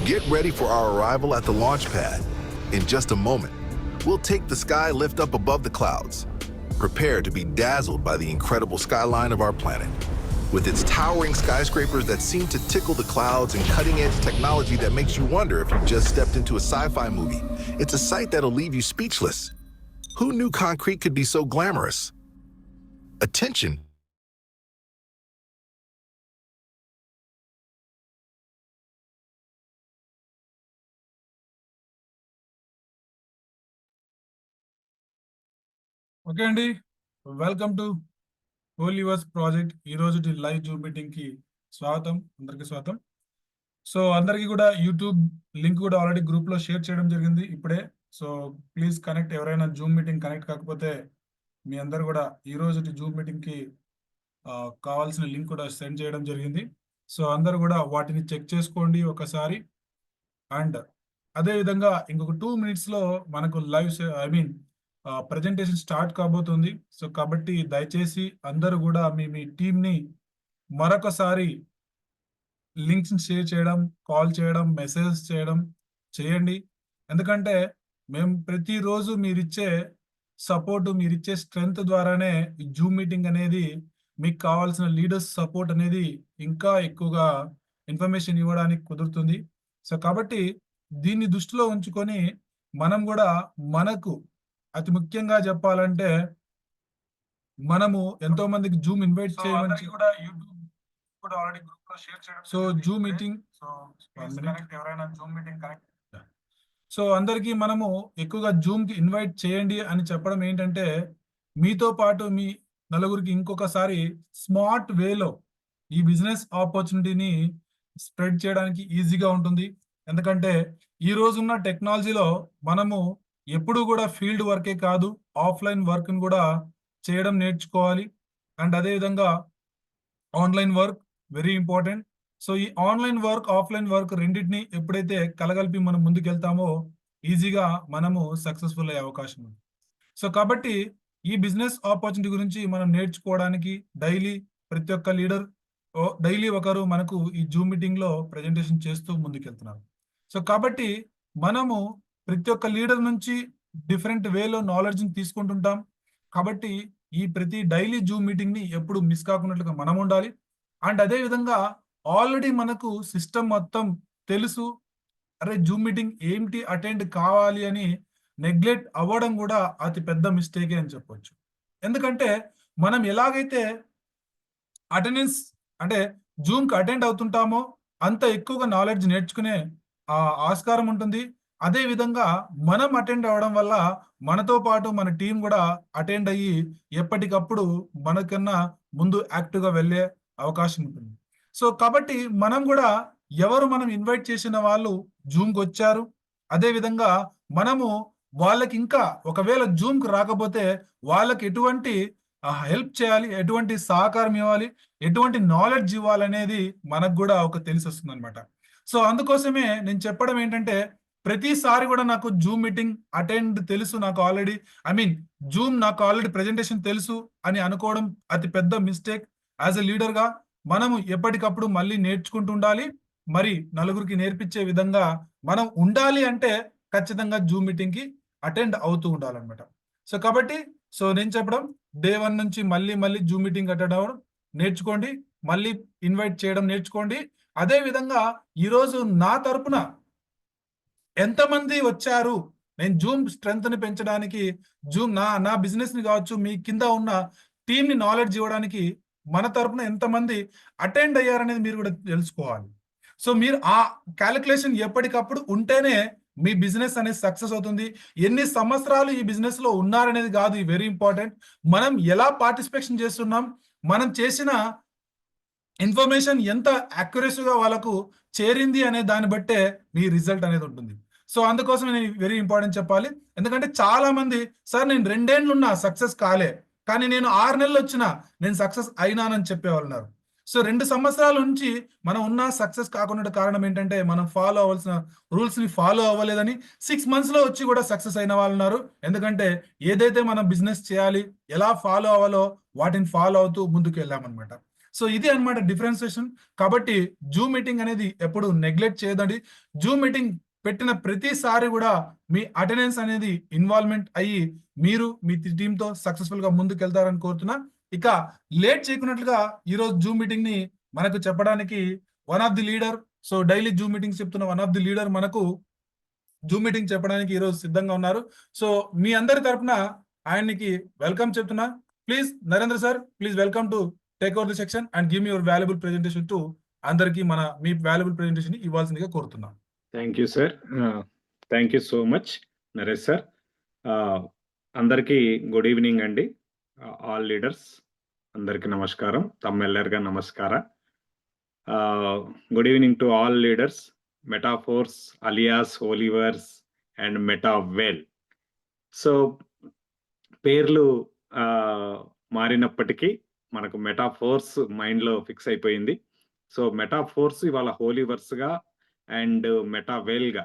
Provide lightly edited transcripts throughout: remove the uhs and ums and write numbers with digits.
Get ready for our arrival at the launch pad. In just a moment, we'll take the sky lift up above the clouds. Prepare to be dazzled by the incredible skyline of our planet. With its towering skyscrapers that seem to tickle the clouds and cutting-edge technology that makes you wonder if you've just stepped into a sci-fi movie, it's a sight that'll leave you speechless. Who knew concrete could be so glamorous? Attention! Okay అండి. Welcome to whole yours project. ఈ రోజు live Zoom meeting కి స్వాగతం. అందరికీ స్వాగతం. So అందరికీ కూడా YouTube link కూడా ఆల్రెడీ గ్రూప్ లో షేర్ చేయడం జరిగింది ఇప్పుడే. So please connect. ఎవరైనా జూమ్ మీటింగ్ కనెక్ట్ కాకపోతే మీ అందరు కూడా ఈ రోజు జూమ్ మీటింగ్ కి కావాల్సిన లింక్ కూడా సెండ్ చేయడం జరిగింది. సో అందరు కూడా వాటిని చెక్ చేసుకోండి ఒకసారి. అండ్ అదే విధంగా ఇంకొక 2 minutes లో మనకు లైవ్ ప్రజెంటేషన్ స్టార్ట్ కాబోతుంది. సో కాబట్టి దయచేసి అందరూ కూడా మీ మీ టీంని మరొకసారి లింక్స్ షేర్ చేయడం, కాల్ చేయడం, మెసేజ్ చేయడం చేయండి. ఎందుకంటే మేము ప్రతిరోజు మీరిచ్చే సపోర్టు, మీరిచ్చే స్ట్రెంగ్త్ ద్వారానే ఈ జూమ్ మీటింగ్ అనేది మీకు కావాల్సిన లీడర్స్ సపోర్ట్ అనేది ఇంకా ఎక్కువగా ఇన్ఫర్మేషన్ ఇవ్వడానికి కుదురుతుంది. సో కాబట్టి దీన్ని దృష్టిలో ఉంచుకొని మనం కూడా మనకు అతి ముఖ్యంగా చెప్పాలంటే మనము ఎంతో మందికి జూమ్ ఇన్వైట్ చేయమని కూడా యూట్యూబ్ కూడా ఆల్రెడీ గ్రూప్ లో షేర్ చేయడం. సో జూమ్ మీటింగ్ ఎవరైనా జూమ్ మీటింగ్ కనెక్ట్. సో అందరికీ మనము ఎక్కువగా జూమ్ కి ఇన్వైట్ చేయండి అని చెప్పడం ఏంటంటే మీతో పాటు మీ నలుగురికి ఇంకొకసారి స్మార్ట్ వేలో ఈ బిజినెస్ ఆపర్చునిటీని స్ప్రెడ్ చేయడానికి ఈజీగా ఉంటుంది. ఎందుకంటే ఈ రోజున్న టెక్నాలజీలో మనము ఎప్పుడు కూడా ఫీల్డ్ వర్కే కాదు, ఆఫ్లైన్ వర్క్ కూడా చేయడం నేర్చుకోవాలి. అండ్ అదేవిధంగా online work very important. So ఈ ఆన్లైన్ వర్క్, ఆఫ్లైన్ వర్క్ రెండింటిని ఎప్పుడైతే కలగలిపి మనం ముందుకెళ్తామో ఈజీగా మనము సక్సెస్ఫుల్ అయ్యే అవకాశం ఉంది. సో కాబట్టి ఈ బిజినెస్ ఆపర్చునిటీ గురించి మనం నేర్చుకోవడానికి డైలీ ప్రతి ఒక్క లీడర్ డైలీ ఒకరు మనకు ఈ జూమ్ మీటింగ్ లో ప్రజెంటేషన్ చేస్తూ ముందుకెళ్తున్నారు. సో కాబట్టి మనము ప్రతి ఒక్క లీడర్ నుంచి డిఫరెంట్ వేలో నాలెడ్జ్ని తీసుకుంటుంటాం. కాబట్టి ఈ ప్రతి డైలీ జూమ్ మీటింగ్ ని ఎప్పుడు మిస్ కాకున్నట్లుగా మనం ఉండాలి. అండ్ అదే విధంగా ఆల్రెడీ మనకు సిస్టమ్ మొత్తం తెలుసు, అరే జూమ్ మీటింగ్ ఏంటి అటెండ్ కావాలి అని నెగ్లెక్ట్ అవ్వడం కూడా అతి పెద్ద మిస్టేకే అని చెప్పొచ్చు. ఎందుకంటే మనం ఎలాగైతే అటెండెన్స్ అంటే జూమ్కి అటెండ్ అవుతుంటామో అంత ఎక్కువగా నాలెడ్జ్ నేర్చుకునే ఆస్కారం ఉంటుంది. అదే విధంగా మనం అటెండ్ అవ్వడం వల్ల మనతో పాటు మన టీం కూడా అటెండ్ అయ్యి ఎప్పటికప్పుడు మనకన్నా ముందు యాక్టివ్గా వెళ్ళే అవకాశం ఉంటుంది. సో కాబట్టి మనం కూడా ఎవరు మనం ఇన్వైట్ చేసిన వాళ్ళు జూమ్కి వచ్చారు, అదే విధంగా మనము వాళ్ళకి ఇంకా ఒకవేళ జూమ్కి రాకపోతే వాళ్ళకి ఎటువంటి హెల్ప్ చేయాలి, ఎటువంటి సహకారం ఇవ్వాలి, ఎటువంటి నాలెడ్జ్ ఇవ్వాలనేది మనకు కూడా ఒక తెలిసి వస్తుంది అనమాట. సో అందుకోసమే నేను చెప్పడం ఏంటంటే ప్రతిసారి కూడా నాకు జూమ్ మీటింగ్ అటెండ్ తెలుసు, నాకు ఆల్రెడీ జూమ్ నాకు ఆల్రెడీ ప్రెజెంటేషన్ తెలుసు అని అనుకోవడం అతి పెద్ద మిస్టేక్. యాజ్ ఎ లీడర్ గా మనము ఎప్పటికప్పుడు మళ్ళీ నేర్చుకుంటూ ఉండాలి. మరి నలుగురికి నేర్పించే విధంగా మనం ఉండాలి అంటే ఖచ్చితంగా జూమ్ మీటింగ్ కి అటెండ్ అవుతూ ఉండాలన్నమాట. సో కాబట్టి నేను చెప్పడం డే 1 నుంచి మళ్ళీ మళ్ళీ జూమ్ మీటింగ్ అటెండ్ అవ్వడం నేర్చుకోండి, మళ్ళీ ఇన్వైట్ చేయడం నేర్చుకోండి. అదే విధంగా ఈరోజు నా తరపున ఎంతమంది వచ్చారు, నేను జూమ్ స్ట్రెంగ్త్ ని పెంచడానికి, జూమ్ నా బిజినెస్ ని కావచ్చు, మీ కింద ఉన్న టీమ్ ని నాలెడ్జ్ ఇవ్వడానికి మన తరపున ఎంతమంది అటెండ్ అయ్యారనేది మీరు కూడా తెలుసుకోవాలి. సో మీరు ఆ క్యాలిక్యులేషన్ ఎప్పటికప్పుడు ఉంటేనే మీ బిజినెస్ అనేది సక్సెస్ అవుతుంది. ఎన్ని సంవత్సరాలు ఈ బిజినెస్ లో ఉన్నారనేది కాదు, ఈ వెరీ ఇంపార్టెంట్. మనం ఎలా పార్టిసిపేషన్ చేస్తున్నాం, మనం చేసిన ఇన్ఫర్మేషన్ ఎంత యాక్యురసీగా వాళ్ళకు చేరింది అనే దాన్ని బట్టే మీ రిజల్ట్ అనేది ఉంటుంది. సో అందుకోసం నేను వెరీ ఇంపార్టెంట్ చెప్పాలి. ఎందుకంటే చాలా మంది సార్ నేను 2 ఏళ్ళు ఉన్నా సక్సెస్ కాలే, కానీ నేను 6 నెలలు వచ్చినా నేను సక్సెస్ అయినానని చెప్పేవాళ్ళు ఉన్నారు. సో 2 సంవత్సరాల నుంచి మనం ఉన్న సక్సెస్ కాకుండా కారణం ఏంటంటే మనం ఫాలో అవ్వాల్సిన రూల్స్ ని ఫాలో అవ్వలేదని. 6 months లో వచ్చి కూడా సక్సెస్ అయిన వాళ్ళు ఉన్నారు. ఎందుకంటే ఏదైతే మనం బిజినెస్ చేయాలి, ఎలా ఫాలో అవ్వాలో వాటిని ఫాలో అవుతూ ముందుకు వెళ్ళామన్నమాట. సో ఇది అన్నమాట డిఫరెన్సియేషన్. కాబట్టి జూమ్ మీటింగ్ అనేది ఎప్పుడు నెగ్లెక్ట్ చేయదండి. జూమ్ మీటింగ్ పెట్టిన ప్రతిసారి కూడా మీ అటెండెన్స్ అనేది ఇన్వాల్వ్మెంట్ అయ్యి మీరు మీ టీంతో సక్సెస్ఫుల్ గా ముందుకు వెళ్తారని కోరుతున్నా. ఇక లేట్ చేయకున్నట్లుగా ఈరోజు జూమ్ మీటింగ్ ని మనకు చెప్పడానికి one of the leader, so daily Zoom meetings చెప్తున్న వన్ ఆఫ్ ది లీడర్ మనకు జూమ్ మీటింగ్ చెప్పడానికి ఈరోజు సిద్ధంగా ఉన్నారు. సో మీ అందరి తరపున ఆయనకి వెల్కమ్ చెప్తున్నా. Please Narendra sir, please welcome to take over the section and give me your valuable presentation to అందరికి మీ వాల్యుబుల్ ప్రెజెంటేషన్ ఇవ్వాల్సిందిగా కోరుతున్నాం. Thank you sir. Thank you so much Naresh sir. అందరికీ గుడ్ ఈవినింగ్ అండి. ఆల్ లీడర్స్ అందరికీ నమస్కారం, తమ్మెల్లరిగా నమస్కార. Good evening to all leaders. Metaforce alias Holyverse and Metawell. So పేర్లు మారినప్పటికీ మనకు మెటాఫోర్స్ మైండ్లో ఫిక్స్ అయిపోయింది. సో మెటాఫోర్స్ ఇవాళ హోలీవర్స్గా అండ్ మెటావేల్గా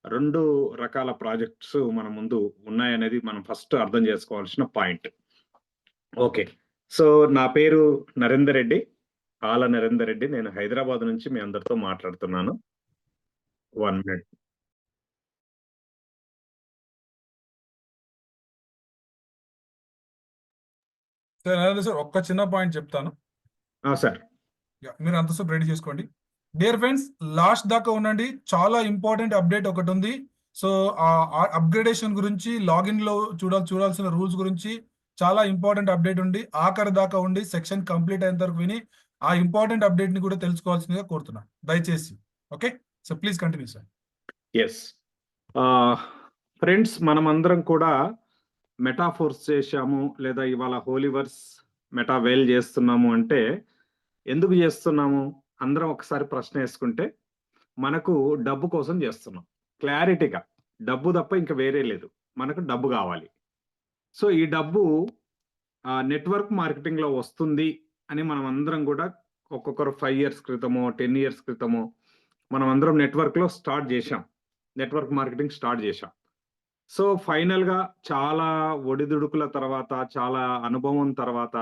2 రకాల ప్రాజెక్ట్స్ మన ముందు ఉన్నాయనేది మనం ఫస్ట్ అర్థం చేసుకోవాల్సిన పాయింట్. ఓకే, సో నా పేరు నరేందర్ రెడ్డి, ఆల నరేందర్ రెడ్డి. నేను హైదరాబాద్ నుంచి మీ అందరితో మాట్లాడుతున్నాను. 1 minute. సార్ నరేంద్ర సార్, ఒక్క చిన్న పాయింట్ చెప్తాను. సార్ మీరు అంతసేపు రెడీ చేసుకోండి. డియర్ ఫ్రెండ్స్, లాస్ట్ దాకా ఉండండి. చాలా ఇంపార్టెంట్ అప్డేట్ ఒకటి ఉంది. సో ఆ అప్గ్రేడేషన్ గురించి, లాగిన్ లో చూడాల్సిన రూల్స్ గురించి చాలా ఇంపార్టెంట్ అప్డేట్ ఉంది. ఆఖరి దాకా ఉండి సెక్షన్ కంప్లీట్ అయిన వరకు విని ఆ ఇంపార్టెంట్ అప్డేట్ ని కూడా తెలుసుకోవాల్సిందిగా కోరుతున్నా దయచేసి. Okay, so please continue sir. Yes friends, మనమందరం కూడా మెటాఫోర్స్ చేశాము, లేదా ఇవాళ హోలీవర్స్ మెటావేల్ చేస్తున్నాము అంటే ఎందుకు చేస్తున్నాము? అందరం ఒకసారి ప్రశ్న వేసుకుంటే, మనకు డబ్బు కోసం చేస్తున్నాం. క్లారిటీగా డబ్బు తప్ప ఇంకా వేరే లేదు, మనకు డబ్బు కావాలి. సో ఈ డబ్బు నెట్వర్క్ మార్కెటింగ్లో వస్తుంది అని మనం అందరం కూడా ఒక్కొక్కరు 5 years క్రితమో 10 years క్రితమో మనం అందరం నెట్వర్క్లో స్టార్ట్ చేశాం, నెట్వర్క్ మార్కెటింగ్ స్టార్ట్ చేశాం. సో ఫైనల్గా చాలా ఒడిదుడుకుల తర్వాత, చాలా అనుభవం తర్వాత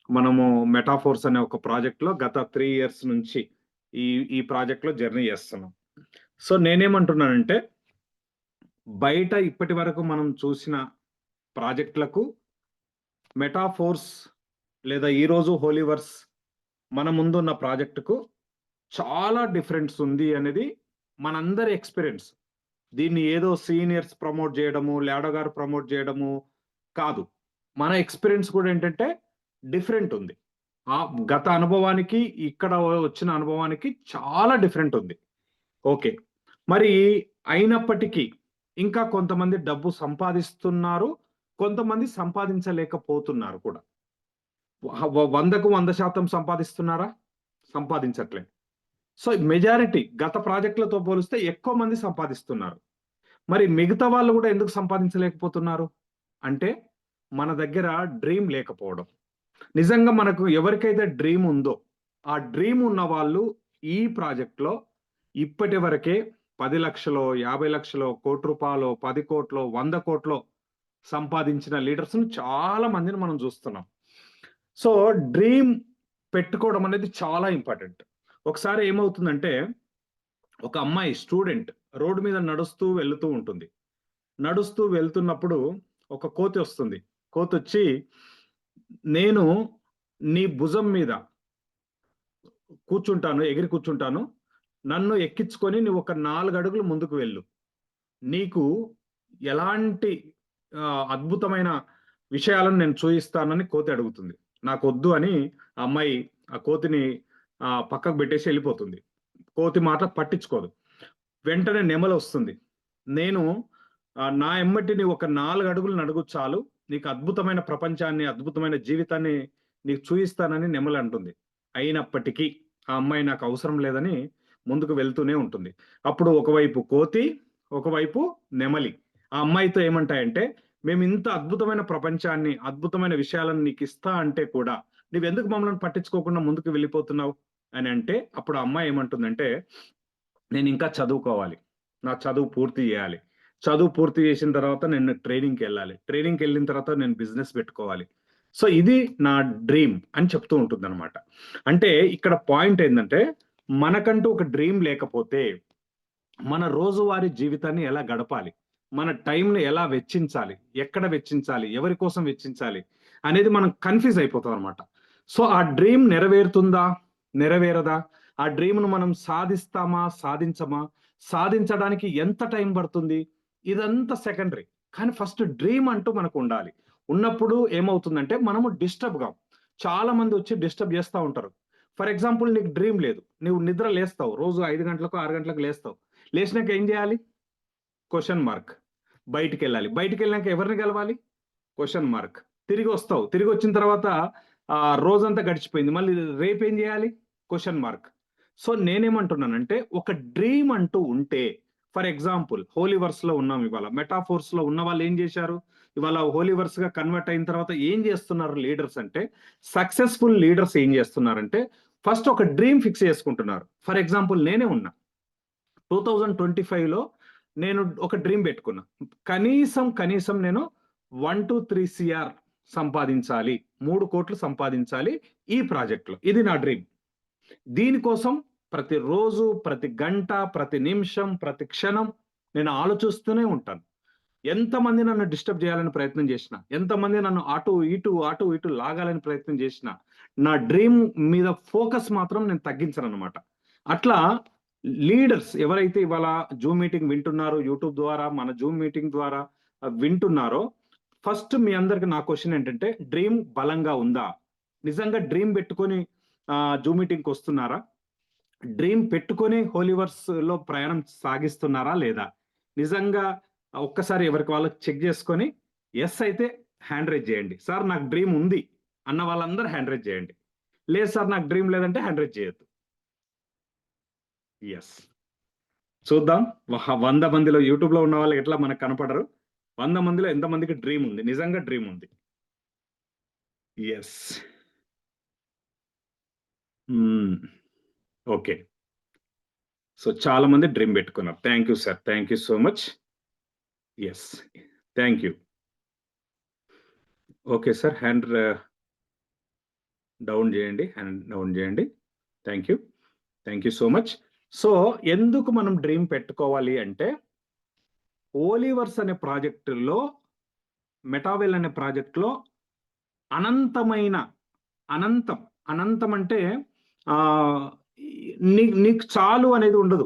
మనము మెటాఫోర్స్ అనే ఒక ప్రాజెక్ట్లో గత 3 years నుంచి ఈ ప్రాజెక్ట్లో జర్నీ చేస్తున్నాం. సో నేనేమంటున్నానంటే, బయట ఇప్పటి వరకు మనం చూసిన ప్రాజెక్టులకు మెటాఫోర్స్ లేదా ఈరోజు హోలీవర్స్ మన ముందున్న ప్రాజెక్టుకు చాలా డిఫరెన్స్ ఉంది అనేది మనందరి ఎక్స్పీరియన్స్. దీన్ని ఏదో సీనియర్స్ ప్రమోట్ చేయడము, లాడో గారు ప్రమోట్ చేయడము కాదు. మన ఎక్స్పీరియన్స్ కూడా ఏంటంటే డిఫరెంట్ ఉంది. ఆ గత అనుభవానికి ఇక్కడ వచ్చిన అనుభవానికి చాలా డిఫరెంట్ ఉంది. ఓకే, మరి అయినప్పటికీ ఇంకా కొంతమంది డబ్బు సంపాదిస్తున్నారు, కొంతమంది సంపాదించలేకపోతున్నారు కూడా. 100కు 100% సంపాదిస్తున్నారా? సంపాదించట్లేదు. సో మెజారిటీ గత ప్రాజెక్టులతో పోలిస్తే ఎక్కువ మంది సంపాదిస్తున్నారు. మరి మిగతా వాళ్ళు కూడా ఎందుకు సంపాదించలేకపోతున్నారు అంటే, మన దగ్గర డ్రీమ్ లేకపోవడం. నిజంగా మనకు ఎవరికైతే డ్రీమ్ ఉందో, ఆ డ్రీమ్ ఉన్న వాళ్ళు ఈ ప్రాజెక్ట్లో ఇప్పటి వరకే 10 లక్షలు, 50 లక్షలు, ₹1,00,00,000, 10 కోట్లు, 100 కోట్లు సంపాదించిన లీడర్స్ను చాలా మందిని మనం చూస్తున్నాం. సో డ్రీమ్ పెట్టుకోవడం అనేది చాలా ఇంపార్టెంట్. ఒకసారి ఏమవుతుందంటే, ఒక అమ్మాయి స్టూడెంట్ రోడ్డు మీద నడుస్తూ వెళ్తూ ఉంటుంది. నడుస్తూ వెళ్తున్నప్పుడు ఒక కోతి వస్తుంది. కోతి వచ్చి, నేను నీ భుజం మీద కూర్చుంటాను, ఎగిరి కూర్చుంటాను, నన్ను ఎక్కించుకొని నువ్వు ఒక 4 అడుగులు ముందుకు వెళ్ళు, నీకు ఎలాంటి అద్భుతమైన విషయాలను నేను చూపిస్తానని కోతి అడుగుతుంది. నాకు వద్దు అని ఆ అమ్మాయి ఆ కోతిని పక్కకు పెట్టేసి వెళ్ళిపోతుంది. కోతి మాట పట్టించుకోదు. వెంటనే నెమలి వస్తుంది. నేను నా ఎమ్మటిని ఒక 4 అడుగులు నడుగు చాలు, నీకు అద్భుతమైన ప్రపంచాన్ని, అద్భుతమైన జీవితాన్ని నీకు చూపిస్తానని నెమలి అంటుంది. అయినప్పటికీ ఆ అమ్మాయి నాకు అవసరం లేదని ముందుకు వెళ్తూనే ఉంటుంది. అప్పుడు ఒకవైపు కోతి, ఒకవైపు నెమలి ఆ అమ్మాయితో ఏమంటాయంటే, మేము ఇంత అద్భుతమైన ప్రపంచాన్ని, అద్భుతమైన విషయాలను నీకు ఇస్తా అంటే కూడా నువ్వెందుకు మమ్మల్ని పట్టించుకోకుండా ముందుకు వెళ్ళిపోతున్నావు అని అంటే, అప్పుడు ఆ అమ్మాయి ఏమంటుందంటే, నేను ఇంకా చదువుకోవాలి, నా చదువు పూర్తి చేయాలి, చదువు పూర్తి చేసిన తర్వాత నేను ట్రైనింగ్కి వెళ్ళాలి, ట్రైనింగ్కి వెళ్ళిన తర్వాత నేను బిజినెస్ పెట్టుకోవాలి. సో ఇది నా డ్రీమ్ అని చెప్తూ ఉంటుంది అనమాట. అంటే ఇక్కడ పాయింట్ ఏంటంటే, మనకంటూ ఒక డ్రీమ్ లేకపోతే మన రోజువారీ జీవితాన్ని ఎలా గడపాలి, మన టైంని ఎలా వెచ్చించాలి, ఎక్కడ వెచ్చించాలి, ఎవరి కోసం వెచ్చించాలి అనేది మనం కన్ఫ్యూజ్ అయిపోతాం అనమాట. సో ఆ డ్రీమ్ నెరవేరుతుందా, నెరవేరదా, ఆ డ్రీమ్ను మనం సాధిస్తామా, సాధించమా, సాధించడానికి ఎంత టైం పడుతుంది, ఇదంతా సెకండరీ. కానీ ఫస్ట్ డ్రీమ్ అంటూ మనకు ఉండాలి. ఉన్నప్పుడు ఏమవుతుందంటే మనము డిస్టర్బ్ కాం. చాలా మంది వచ్చి డిస్టర్బ్ చేస్తూ ఉంటారు. ఫర్ ఎగ్జాంపుల్, నీకు డ్రీమ్ లేదు, నువ్వు నిద్ర లేస్తావు, రోజు 5 గంటలకు 6 గంటలకు లేస్తావు. లేచినాక ఏం చేయాలి? Question mark. బయటికి వెళ్ళాలి, బయటికి వెళ్ళాక ఎవరిని కలవాలి? Question mark. తిరిగి వస్తావు, తిరిగి వచ్చిన తర్వాత రోజంతా గడిచిపోయింది, మళ్ళీ రేపు ఏం చేయాలి? Question mark. సో నేనేమంటున్నానంటే, ఒక డ్రీమ్ అంటూ ఉంటే, ఫర్ ఎగ్జాంపుల్ హోలీవర్స్ లో ఉన్నాం ఇవాళ, మెటాఫోర్స్ లో ఉన్న వాళ్ళు ఏం చేశారు, ఇవాళ హోలీవర్స్ గా కన్వర్ట్ అయిన తర్వాత ఏం చేస్తున్నారు లీడర్స్ అంటే, సక్సెస్ఫుల్ లీడర్స్ ఏం చేస్తున్నారంటే, ఫస్ట్ ఒక డ్రీమ్ ఫిక్స్ చేసుకుంటున్నారు. ఫర్ ఎగ్జాంపుల్ నేనే ఉన్నా, 2025లో నేను ఒక డ్రీమ్ పెట్టుకున్నా, కనీసం నేను 1 to 3 CR సంపాదించాలి, 3 కోట్లు సంపాదించాలి ఈ ప్రాజెక్ట్ లో. ఇది నా డ్రీమ్. దీనికోసం ప్రతిరోజు, ప్రతి గంట, ప్రతి నిమిషం, ప్రతి క్షణం నేను ఆలోచిస్తూనే ఉంటాను. ఎంతమంది నన్ను డిస్టర్బ్ చేయాలని ప్రయత్నం చేసిన, ఎంతమంది నన్ను అటు ఇటు లాగాలని ప్రయత్నం చేసిన, నా డ్రీమ్ మీద ఫోకస్ మాత్రం నేను తగ్గించను అనమాట. అట్లా లీడర్స్ ఎవరైతే ఇవాళ జూమ్ మీటింగ్ వింటున్నారో, యూట్యూబ్ ద్వారా, మన జూమ్ మీటింగ్ ద్వారా వింటున్నారో, ఫస్ట్ మీ అందరికి నా క్వశ్చన్ ఏంటంటే, డ్రీమ్ బలంగా ఉందా? నిజంగా డ్రీమ్ పెట్టుకొని జూమ్ మీటింగ్కి వస్తున్నారా? డ్రీమ్ పెట్టుకొని హోలీవర్స్ లో ప్రయాణం సాగిస్తున్నారా లేదా? నిజంగా ఒక్కసారి ఎవరికి వాళ్ళకి చెక్ చేసుకొని ఎస్ అయితే హ్యాండ్ రైజ్ చేయండి. సార్ నాకు డ్రీమ్ ఉంది అన్న వాళ్ళందరూ హ్యాండ్ రైజ్ చేయండి. లేదు సార్ నాకు డ్రీమ్ లేదంటే హ్యాండ్ రైజ్ చేయొద్దు. ఎస్, చూద్దాం 100 మందిలో, యూట్యూబ్ లో ఉన్న వాళ్ళకి ఎట్లా మనకు కనపడరు, 100 మందిలో ఎంతమందికి డ్రీమ్ ఉంది, నిజంగా డ్రీమ్ ఉంది? ఎస్. ఓకే, సో చాలా మంది డ్రీమ్ పెట్టుకున్నారు. Thank you sir, thank you so much. Yes, thank you. Okay sir, hand down చేయండి, హ్యాండ్ డౌన్ చేయండి. Thank you so much. So ఎందుకు మనం డ్రీమ్ పెట్టుకోవాలి అంటే, ఓలివర్స్ అనే ప్రాజెక్టులో, మెటావెల్ అనే ప్రాజెక్టులో అనంతం అంటే నీకు చాలు అనేది ఉండదు.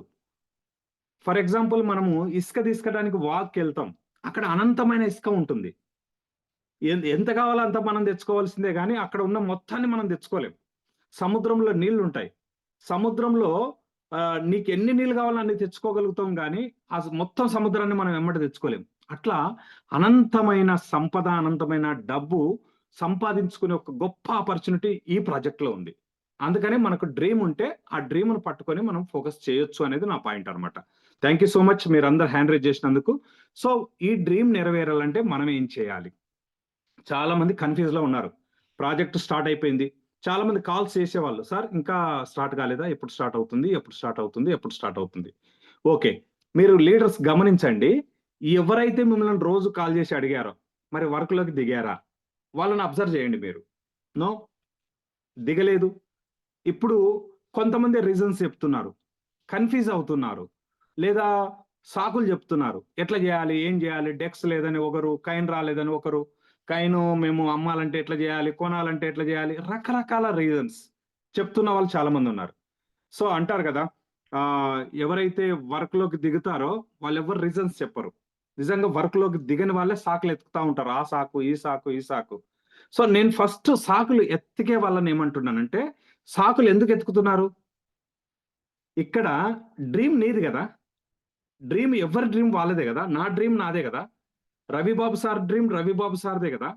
ఫర్ ఎగ్జాంపుల్, మనము ఇసుక తీసుకోవడానికి వాక్కి వెళ్తాం, అక్కడ అనంతమైన ఇసుక ఉంటుంది. ఎంత కావాలో అంత మనం తెచ్చుకోవాల్సిందే, కానీ అక్కడ ఉన్న మొత్తాన్ని మనం తెచ్చుకోలేం. సముద్రంలో నీళ్లు ఉంటాయి, సముద్రంలో నీకు ఎన్ని నీళ్ళు కావాలో అన్ని తెచ్చుకోగలుగుతాం, కానీ ఆ మొత్తం సముద్రాన్ని మనం వెంబడి తెచ్చుకోలేం. అట్లా అనంతమైన సంపద, అనంతమైన డబ్బు సంపాదించుకునే ఒక గొప్ప ఆపర్చునిటీ ఈ ప్రాజెక్ట్ లో ఉంది. అందుకనే మనకు డ్రీమ్ ఉంటే ఆ డ్రీమ్ను పట్టుకొని మనం ఫోకస్ చేయొచ్చు అనేది నా పాయింట్ అనమాట. థ్యాంక్ యూ సో మచ్, మీరు అందరు హ్యాండ్ రైజ్ చేసినందుకు. సో ఈ డ్రీమ్ నెరవేరాలంటే మనం ఏం చేయాలి? చాలా మంది కన్ఫ్యూజ్ లో ఉన్నారు. ప్రాజెక్ట్ స్టార్ట్ అయిపోయింది, చాలా మంది కాల్స్ చేసేవాళ్ళు, సార్ ఇంకా స్టార్ట్ కాలేదా, ఎప్పుడు స్టార్ట్ అవుతుంది? ఓకే, మీరు లీడర్స్ గమనించండి, ఎవరైతే మిమ్మల్ని రోజు కాల్ చేసి అడిగారో, మరి వర్క్ లోకి దిగారా? వాళ్ళని అబ్జర్వ్ చేయండి మీరు. నో, దిగలేదు. ఇప్పుడు కొంతమంది రీజన్స్ చెప్తున్నారు, కన్ఫ్యూజ్ అవుతున్నారు, లేదా సాకులు చెప్తున్నారు. ఎట్లా చేయాలి, ఏం చేయాలి, డెక్స్ లేదని ఒకరు, కైన్ రాలేదని ఒకరు, కైను మేము అమ్మాలంటే ఎట్లా చేయాలి, కొనాలంటే ఎట్లా చేయాలి, రకరకాల రీజన్స్ చెప్తున్న వాళ్ళు చాలా మంది ఉన్నారు. సో అంటారు కదా, ఎవరైతే వర్క్ లోకి దిగుతారో వాళ్ళు ఎవరు రీజన్స్ చెప్పరు. నిజంగా వర్క్ లోకి దిగని వాళ్ళే సాకులు ఎత్తుకుతా ఉంటారు, ఆ సాకు, ఈ సాకు. సో నేను ఫస్ట్ సాకులు ఎత్తికే వాళ్ళని ఏమంటున్నానంటే, సాకులు ఎందుకు ఎత్తుకుతున్నారు? ఇక్కడ డ్రీమ్ నీది కదా, డ్రీమ్ ఎవరి డ్రీమ్ వాళ్ళదే కదా, నా డ్రీమ్ నాదే కదా, రవిబాబు సార్ డ్రీమ్ రవిబాబు సార్దే కదా.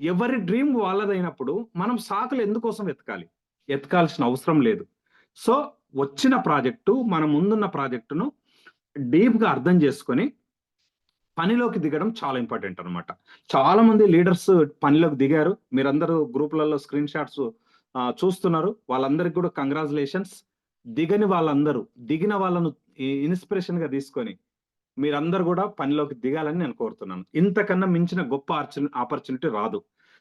ఎవరి డ్రీమ్ వాళ్ళదైనప్పుడు మనం సాకులు ఎందుకోసం ఎతకాల్సిన అవసరం లేదు. సో వచ్చిన ప్రాజెక్టు, మన ముందున్న ప్రాజెక్టును డీప్ గా అర్థం చేసుకొని పనిలోకి దిగడం చాలా ఇంపార్టెంట్ అనమాట. చాలా మంది లీడర్స్ పనిలోకి దిగారు, మీరందరూ గ్రూపులలో స్క్రీన్ షాట్స్ చూస్తున్నారు. వాళ్ళందరికీ కూడా కంగ్రాచులేషన్స్. దిగని వాళ్ళందరూ, దిగిన వాళ్ళను ఇన్స్పిరేషన్ గా తీసుకొని మీరందరూ కూడా పనిలోకి దిగాలని నేను కోరుతున్నాను. ఇంతకన్నా మించిన గొప్ప ఆపర్చునిటీ రాదు.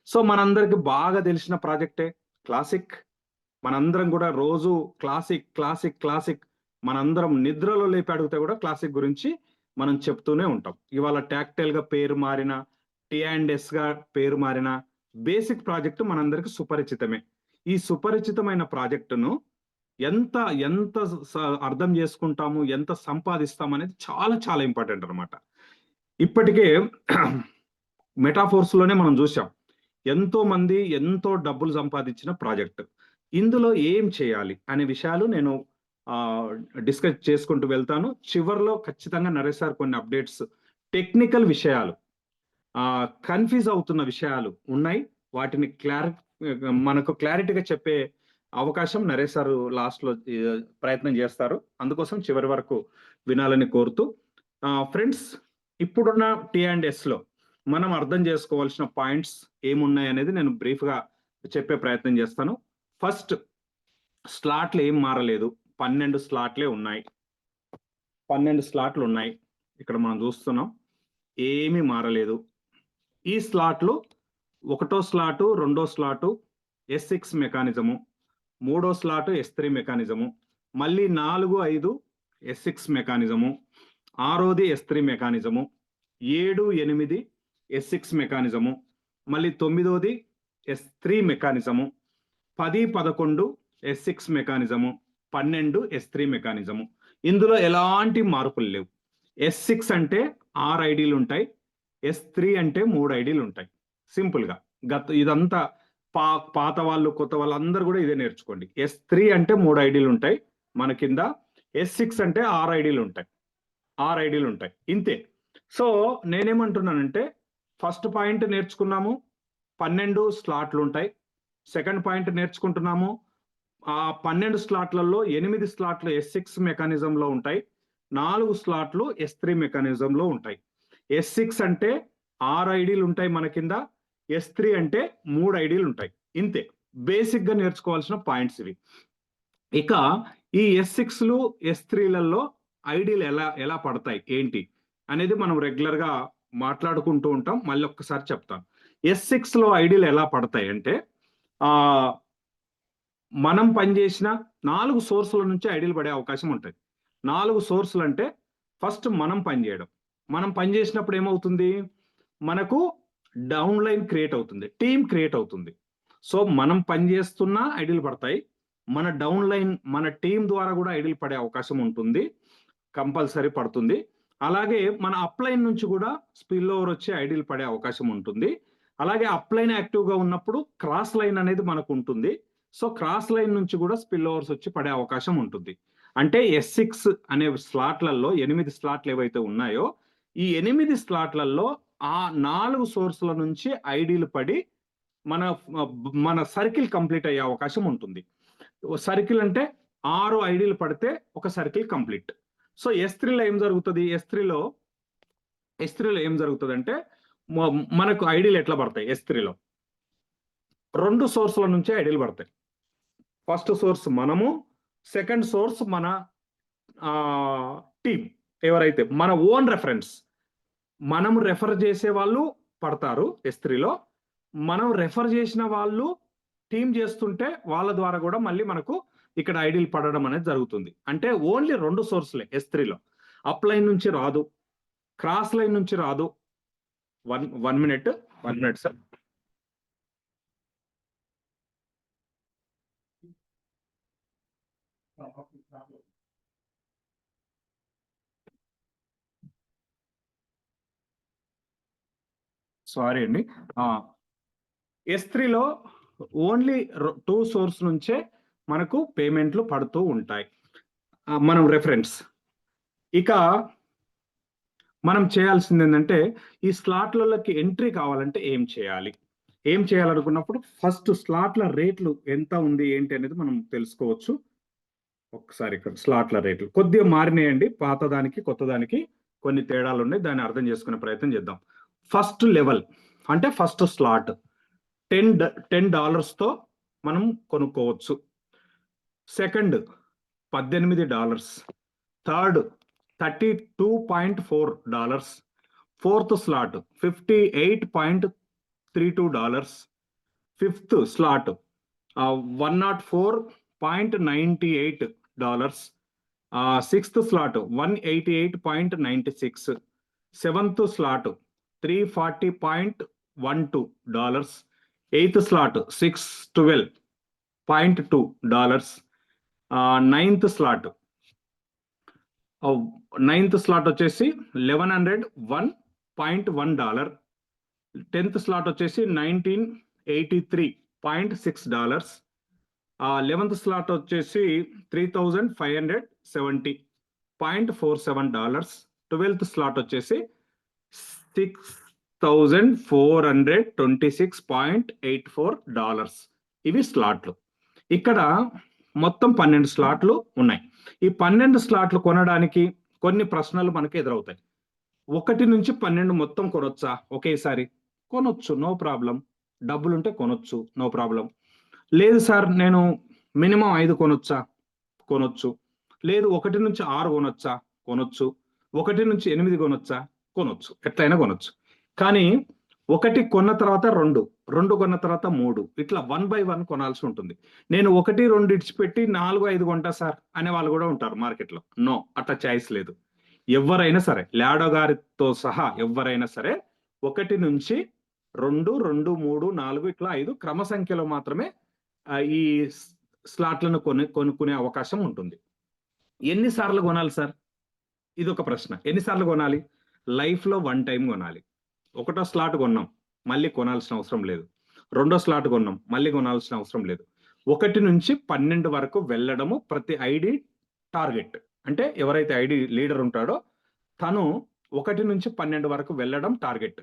సో మనందరికి బాగా తెలిసిన ప్రాజెక్టే క్లాసిక్. మనందరం కూడా రోజు క్లాసిక్ క్లాసిక్ క్లాసిక్, మనందరం నిద్రలో లేపి అడిగితే కూడా క్లాసిక్ గురించి మనం చెప్తూనే ఉంటాం. ఇవాళ టాక్టైల్ గా పేరు మారిన, T&S గా పేరు మారిన బేసిక్ ప్రాజెక్టు మనందరికి సుపరిచితమే. ఈ సుపరిచితమైన ప్రాజెక్టును ఎంత ఎంత అర్థం చేసుకుంటాము, ఎంత సంపాదిస్తాం అనేది చాలా చాలా ఇంపార్టెంట్ అనమాట. ఇప్పటికే మెటాఫోర్స్ లోనే మనం చూసాం ఎంతో మంది ఎంతో డబ్బులు సంపాదించిన ప్రాజెక్ట్. ఇందులో ఏం చేయాలి అనే విషయాలు నేను డిస్కస్ చేసుకుంటూ వెళ్తాను. చివరిలో ఖచ్చితంగా నరేష్ సార్ కొన్ని అప్డేట్స్, టెక్నికల్ విషయాలు, కన్ఫ్యూజ్ అవుతున్న విషయాలు ఉన్నాయి, వాటిని మనకు క్లారిటీగా చెప్పే అవకాశం నరేష్ సార్ లాస్ట్ లో ప్రయత్నం చేస్తారు. అందుకోసం చివరి వరకు వినాలని కోరుతూ, ఫ్రెండ్స్ ఇప్పుడున్న T&S లో మనం అర్థం చేసుకోవాల్సిన పాయింట్స్ ఏమున్నాయి అనేది నేను బ్రీఫ్ గా చెప్పే ప్రయత్నం చేస్తాను. ఫస్ట్, స్లాట్లు ఏం మారలేదు, 12 స్లాట్లే ఉన్నాయి. 12 స్లాట్లు ఉన్నాయి ఇక్కడ మనం చూస్తున్నాం, ఏమీ మారలేదు. ఈ స్లాట్లు 1వ స్లాటు 2వ స్లాటు S6 మెకానిజము, 3వ స్లాటు S3 మెకానిజము, మళ్ళీ 4, 5 S6 mechanism, 6వది S3 mechanism, 7, 8 S6 mechanism, మళ్ళీ 9వది S3 mechanism, 10, 11 S6 mechanism, 12 S3 mechanism. ఇందులో ఎలాంటి మార్పులు లేవు. S6 అంటే 6 ఐడీలు ఉంటాయి, S3 అంటే 3 ఐడీలు ఉంటాయి. సింపుల్ గా ఇదంతా పాత వాళ్ళు కొత్త వాళ్ళు అందరూ కూడా ఇదే నేర్చుకోండి. S3 అంటే 3 ఐడీలు ఉంటాయి మన కింద, S6 అంటే 6 ఐడీలు ఉంటాయి, 6 ఐడీలు ఉంటాయి, ఇంతే. సో నేనేమంటున్నానంటే, ఫస్ట్ పాయింట్ నేర్చుకున్నాము 12 స్లాట్లు ఉంటాయి. సెకండ్ పాయింట్ నేర్చుకుంటున్నాము, ఆ 12 స్లాట్లలో 8 స్లాట్లు S6 మెకానిజంలో ఉంటాయి, 4 స్లాట్లు S3 మెకానిజంలో ఉంటాయి. S6 అంటే 6 ఐడీలు ఉంటాయి మన కింద, S3 అంటే 3 ఐడీలు ఉంటాయి, ఇంతే. బేసిక్ గా నేర్చుకోవాల్సిన పాయింట్స్ ఇవి. ఇక ఈ S6లు S3లలో ఐడీలు ఎలా పడతాయి ఏంటి అనేది మనం రెగ్యులర్ గా మాట్లాడుకుంటూ ఉంటాం. మళ్ళీ ఒక్కసారి చెప్తాను. S6 లో ఐడీలు ఎలా పడతాయి అంటే, మనం పనిచేసిన 4 సోర్సుల నుంచి ఐడీలు పడే అవకాశం ఉంటుంది. 4 సోర్సులు అంటే, ఫస్ట్ మనం పనిచేయడం. మనం పనిచేసినప్పుడు ఏమవుతుంది, మనకు డౌన్ లైన్ క్రియేట్ అవుతుంది, టీమ్ క్రియేట్ అవుతుంది. సో మనం పనిచేస్తున్న ఐడీలు పడతాయి, మన డౌన్ లైన్ మన టీం ద్వారా కూడా ఐడీలు పడే అవకాశం ఉంటుంది, కంపల్సరీ పడుతుంది. అలాగే మన అప్లైన్ నుంచి కూడా స్పిల్ ఓవర్ వచ్చి ఐడీలు పడే అవకాశం ఉంటుంది. అలాగే అప్లైన్ యాక్టివ్ గా ఉన్నప్పుడు క్రాస్ లైన్ అనేది మనకు ఉంటుంది. సో క్రాస్ లైన్ నుంచి కూడా స్పిల్ ఓవర్స్ వచ్చి పడే అవకాశం ఉంటుంది. అంటే S6 అనే స్లాట్లలో 8 స్లాట్లు ఏవైతే ఉన్నాయో, ఈ 8 స్లాట్లలో ఆ 4 సోర్సుల నుంచి ఐడీలు పడి మన సర్కిల్ కంప్లీట్ అయ్యే అవకాశం ఉంటుంది. సర్కిల్ అంటే 6 ఐడీలు పడితే ఒక సర్కిల్ కంప్లీట్. సో S3లో ఏం జరుగుతుంది, S3లో ఏం జరుగుతుంది అంటే, మనకు ఐడీలు ఎట్లా పడతాయి S3లో, 2 సోర్సుల నుంచి ఐడీలు పడతాయి. ఫస్ట్ సోర్స్ మనము, సెకండ్ సోర్స్ మన టీమ్, ఎవరైతే మన ఓన్ రెఫరెన్స్, మనం రెఫర్ చేసే వాళ్ళు పడతారు S3లో. మనం రెఫర్ చేసిన వాళ్ళు టీమ్ చేస్తుంటే వాళ్ళ ద్వారా కూడా మళ్ళీ మనకు ఇక్కడ ఐడీలు పడడం అనేది జరుగుతుంది. అంటే ఓన్లీ 2 సోర్సులే S3లో. అప్ లైన్ నుంచి రాదు, క్రాస్ లైన్ నుంచి రాదు. One minute sir. సారీ అండి. S3లో ఓన్లీ 2 సోర్స్ నుంచే మనకు పేమెంట్లు పడుతూ ఉంటాయి, మనం రెఫరెన్స్. ఇక మనం చేయాల్సింది ఏంటంటే, ఈ స్లాట్లలోకి ఎంట్రీ కావాలంటే ఏం చేయాలనుకున్నప్పుడు ఫస్ట్ స్లాట్ల రేట్లు ఎంత ఉంది ఏంటి అనేది మనం తెలుసుకోవచ్చు. ఒకసారి ఇక్కడ స్లాట్ల రేట్లు కొద్దిగా మారినాయండి, పాత దానికి కొత్త దానికి కొన్ని తేడాలు ఉన్నాయి, దాన్ని అర్థం చేసుకునే ప్రయత్నం చేద్దాం. ఫస్ట్ లెవెల్ అంటే ఫస్ట్ స్లాట్ $10 తో మనం కొనుక్కోవచ్చు. Second $18, third $32.4, fourth slot $58.32, fifth slot $104.98, sixth slot $188.96, seventh slot $340.12, eighth slot $612.2, ninth slot వచ్చేసి $1,101.1, 10th స్లాట్ వచ్చేసి $1,983.6, 11th స్లాట్ వచ్చేసి $3,570.47, 12th స్లాట్ వచ్చేసి $6,426.84. ఇవి స్లాట్లు. ఇక్కడ మొత్తం 12 స్లాట్లు ఉన్నాయి. ఈ 12 స్లాట్లు కొనడానికి కొన్ని ప్రశ్నలు మనకి ఎదురవుతాయి. 1 నుంచి 12 మొత్తం కొనొచ్చా ఒకేసారి? కొనొచ్చు, నో ప్రాబ్లం. డబ్బులుంటే కొనొచ్చు, నో ప్రాబ్లం. లేదు సార్ నేను మినిమం 5 కొనొచ్చా? కొనొచ్చు. లేదు 1 నుంచి 6 కొనొచ్చా? కొనొచ్చు. 1 నుంచి 8 కొనొచ్చా? కొనొచ్చు. ఎట్లయినా కొనొచ్చు. కానీ 1 కొన్న తర్వాత 2, 2 కొన్న తర్వాత 3, ఇట్లా 1 by 1 కొనాల్సి ఉంటుంది. నేను 1, 2 ఇడిచిపెట్టి 4, 5 కొంటా సార్ అనే వాళ్ళు కూడా ఉంటారు మార్కెట్లో. నో, అట్లా చాయిస్ లేదు. ఎవరైనా సరే, లాడో గారితో సహా ఎవరైనా సరే 1 నుంచి 2, 2, 3, 4 ఇట్లా 5 క్రమ సంఖ్యలో మాత్రమే ఈ స్లాట్లను కొనుక్కునే అవకాశం ఉంటుంది. ఎన్నిసార్లు కొనాలి సార్? ఇది ఒక ప్రశ్న. ఎన్నిసార్లు కొనాలి? లైఫ్లో 1 టైం కొనాలి. 1వ స్లాట్ కొన్నాం, మళ్ళీ కొనాల్సిన అవసరం లేదు. 2వ స్లాట్ కొన్నాం, మళ్ళీ కొనాల్సిన అవసరం లేదు. 1 నుంచి 12 వరకు వెళ్ళడము ప్రతి ఐడి టార్గెట్. అంటే ఎవరైతే ఐడి లీడర్ ఉంటాడో తను 1 నుంచి 12 వరకు వెళ్ళడం టార్గెట్.